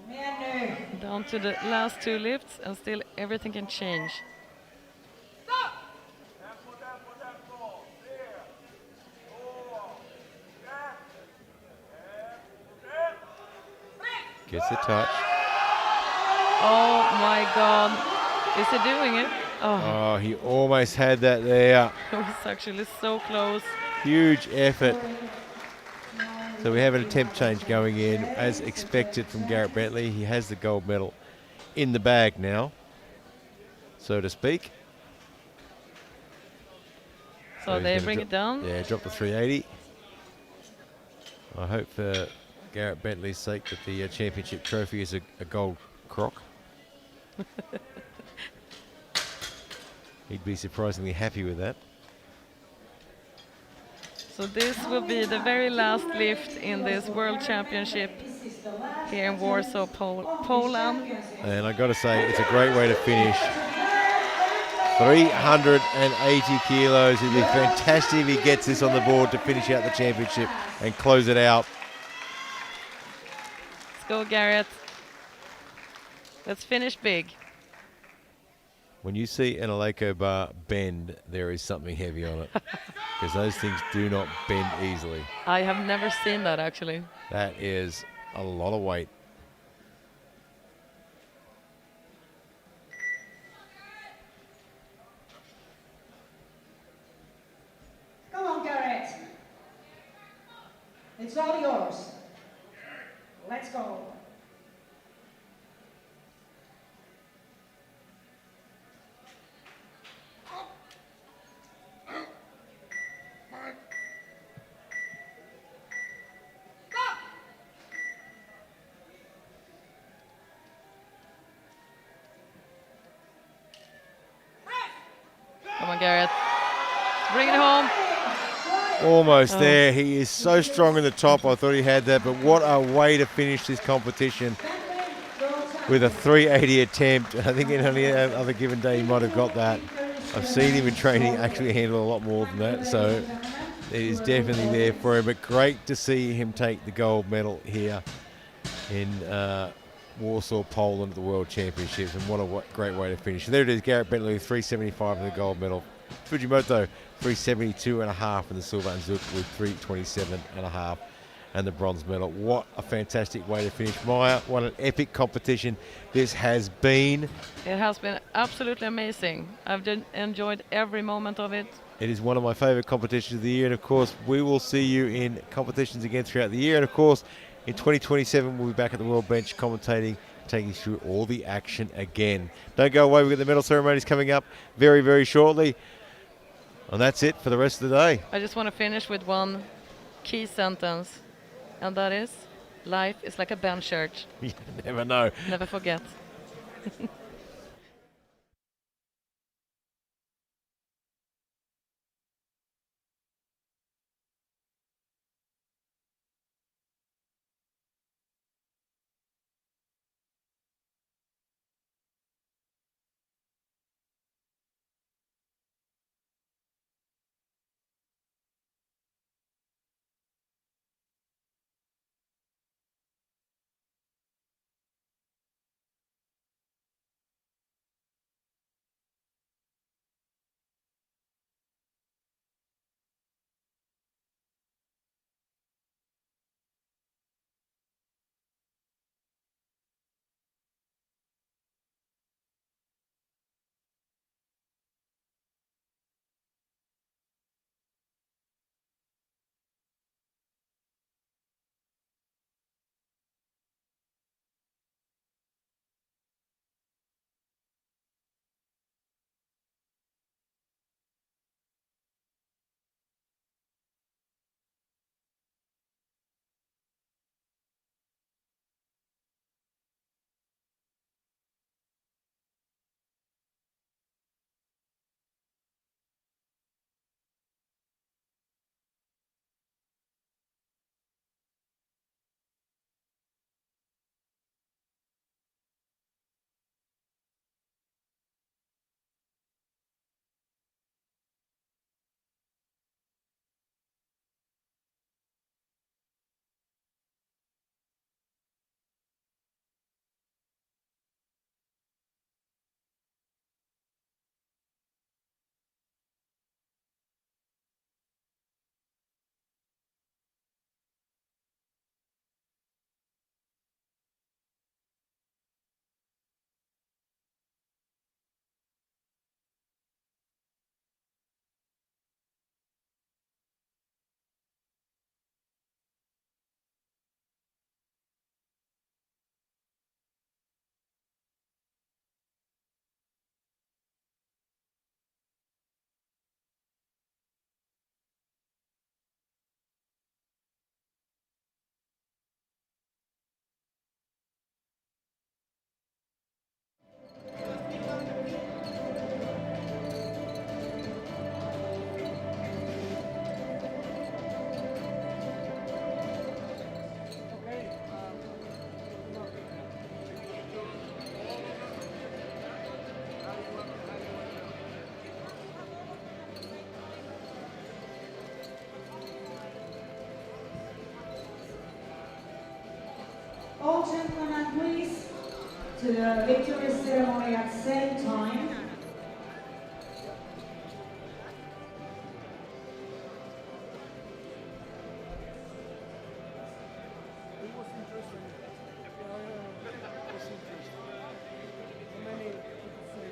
Kom igen nu. Down to the last 2 lifts and still everything can change. Gets a touch. Oh my God. Is he doing it? Oh, Oh, he almost had that there. it was actually so close. Huge effort. So we have an attempt change going in, as expected from Garrett Bentley. He has the gold medal in the bag now, so to speak. So he's they gonna bring it down. Yeah, drop the 380. I hope for Garrett Bentley's sake that the championship trophy is a gold croc. He'd be surprisingly happy with that. So this will be the very last lift in this World Championship here in Warsaw, Poland. And I got to say, it's a great way to finish. 380 kilos. It'd be fantastic if he gets this on the board to finish out the championship and close it out. Let's go, Garrett. Let's finish big. When you see an Eleiko bar bend, there is something heavy on it. Because those things do not bend easily. I have never seen that, actually. That is a lot of weight. Come on, Garrett. It's all yours. Let's go. Come on, Garrett. Bring it home. Almost there. He is so strong in the top. I thought he had that, but what a way to finish this competition with a 380 attempt. I think in any other given day he might have got that. I've seen him in training actually handle a lot more than that, so it is definitely there for him. But great to see him take the gold medal here in Warsaw, Poland at the World Championships, and what a great way to finish. And there it is, Garrett Bentley, 375 for the gold medal. Fujimoto, 372.5 in the silver, and Zook with 327.5 and the bronze medal. What a fantastic way to finish. Maya, what an epic competition this has been. It has been absolutely amazing. I've enjoyed every moment of it. It is one of my favorite competitions of the year, and of course we will see you in competitions again throughout the year, and of course in 2027 we'll be back at the World Bench commentating, taking you through all the action again. Don't go away, we've got the medal ceremonies coming up very, very shortly. And that's it for the rest of the day. I just want to finish with one key sentence, and that is, life is like a band shirt. You never know. Never forget. to the victory ceremony at the same time. It was interesting. Yeah, it was interesting. How many people say?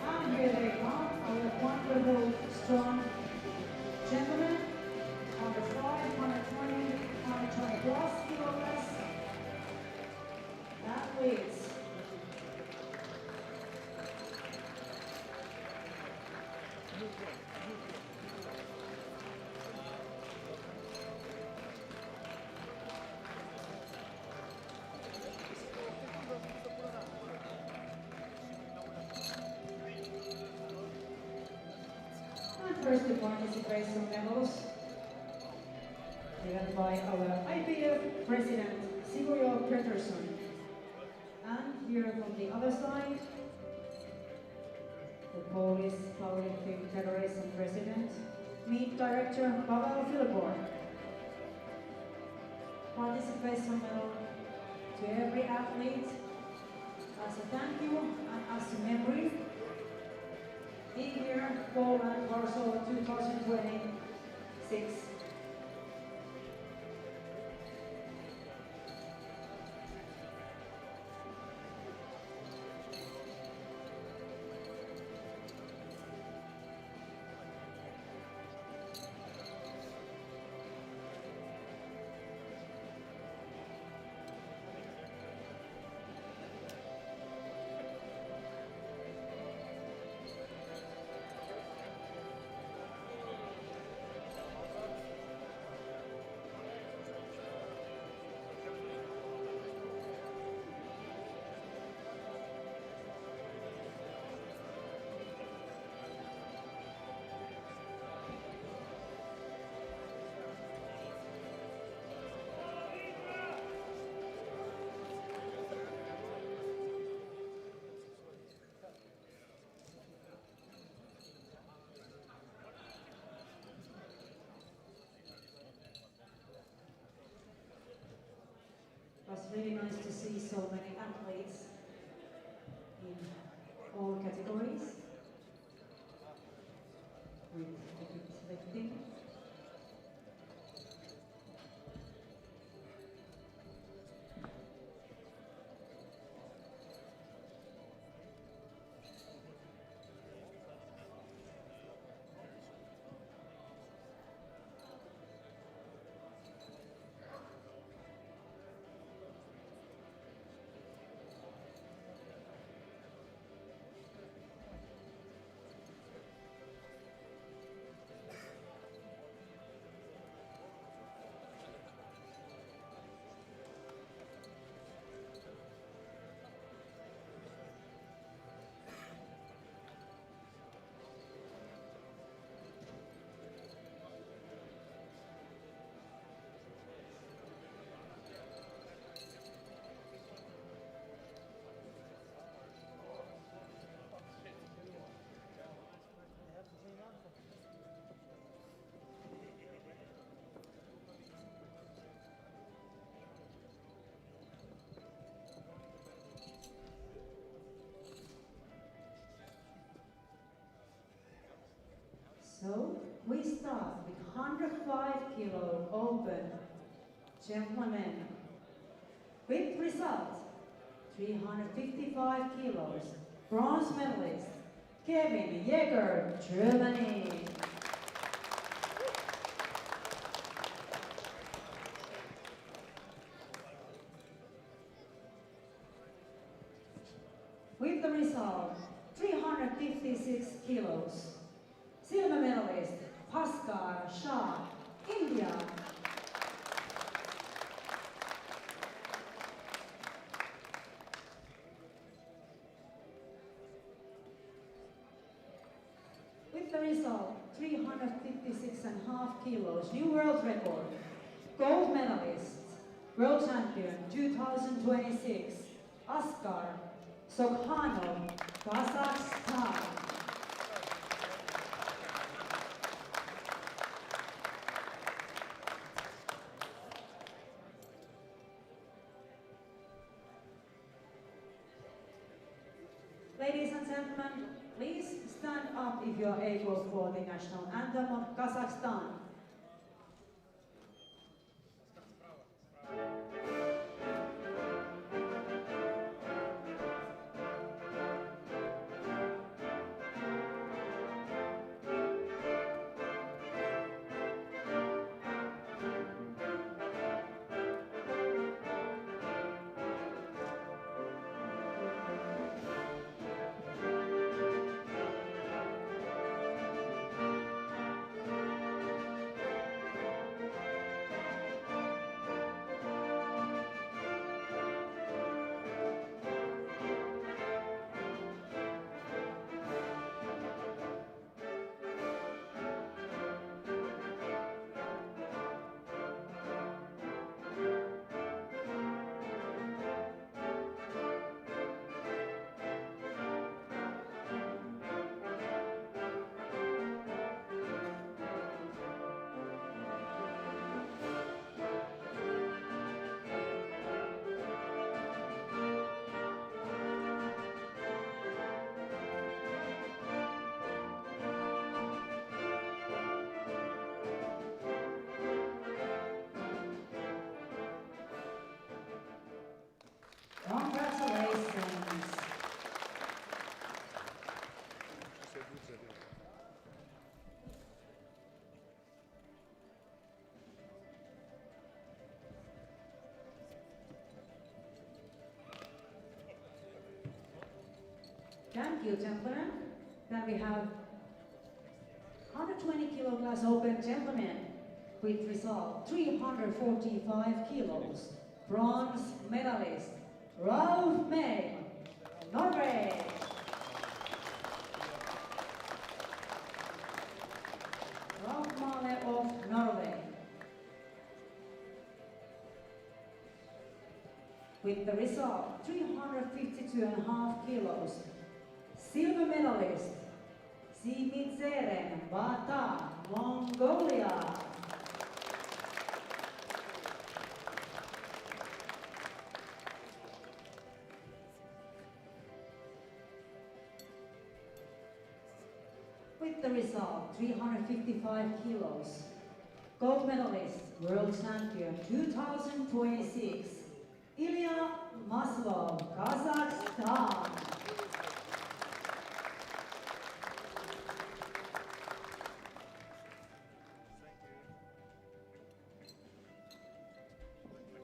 And here they come, our wonderful, strong gentlemen, 105, 120, 120 plus kilograms. Athletes. And first to participate some medals given by our IPF President Sigurjo Pettersson. And here from the other side, the Polish Powerlifting Federation President, Meet Director Pavel Filipor. Participation medal to every athlete as a thank you and as a memory. Being here, Poland, Warsaw 2026. It was really nice to see so many athletes in all categories with lifting. So we start with 105 kilo open gentlemen. With result 355 kilos, bronze medalist Kevin Jäger, Germany. With the result 356 kilos, silver medalist Bhaskar Shah, India. With the result, 356.5 kilos, new world record. Gold medalist, world champion 2026, Askar Sokhanov, Kazakhstan. Ladies and gentlemen, please stand up if you are able for the national anthem of Kazakhstan. Congratulations. Thank you, gentlemen. Then we have 120 kilo class open gentlemen with result 345 kilos. Bronze medalist Ralph May, Norway. Ralph Male of Norway. With the result 352.5 kilos. Silver medalist Simitseren Bata, Mongolia. With the result 355 kilos. Gold medalist, world champion 2026, Ilya Maslov, Kazakhstan.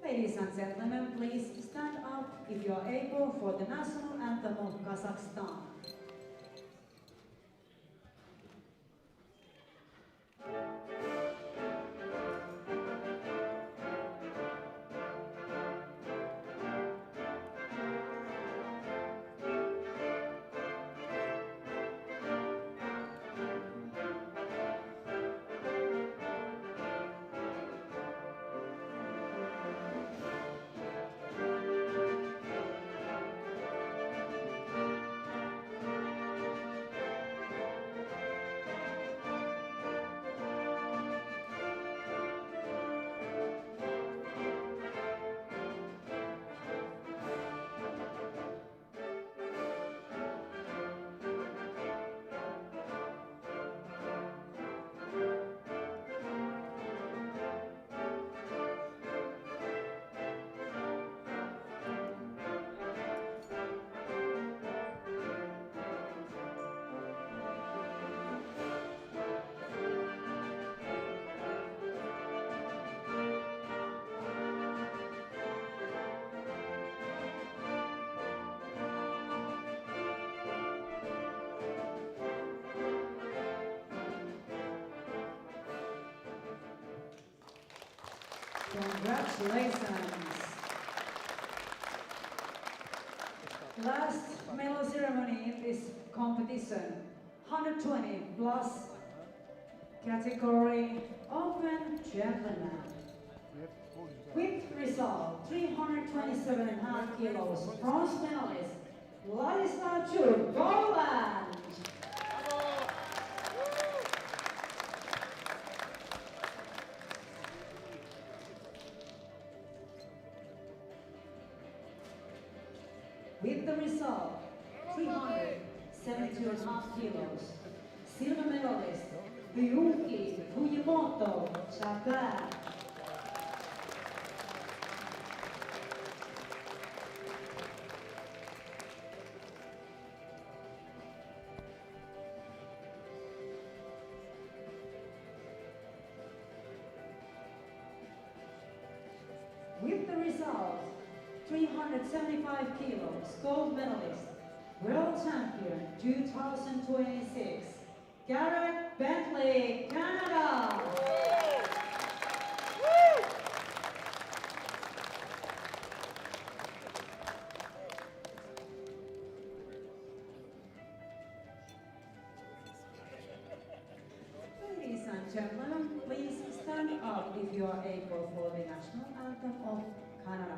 Ladies and gentlemen, please stand up if you are able for the national anthem of Kazakhstan. Congratulations. Last medal ceremony in this competition. 120 plus category Open Gentleman. With result 327.5 kilos, bronze medalist Ladislav Chuk, Poland. With the result 372.5 kilos, silver medalist Ryuki Fujimoto, Japan. With the result 375 kilos, gold medalist, world champion 2026, Garrett Bentley, Canada. Ladies and gentlemen, please stand up if you are able for the national anthem of Canada.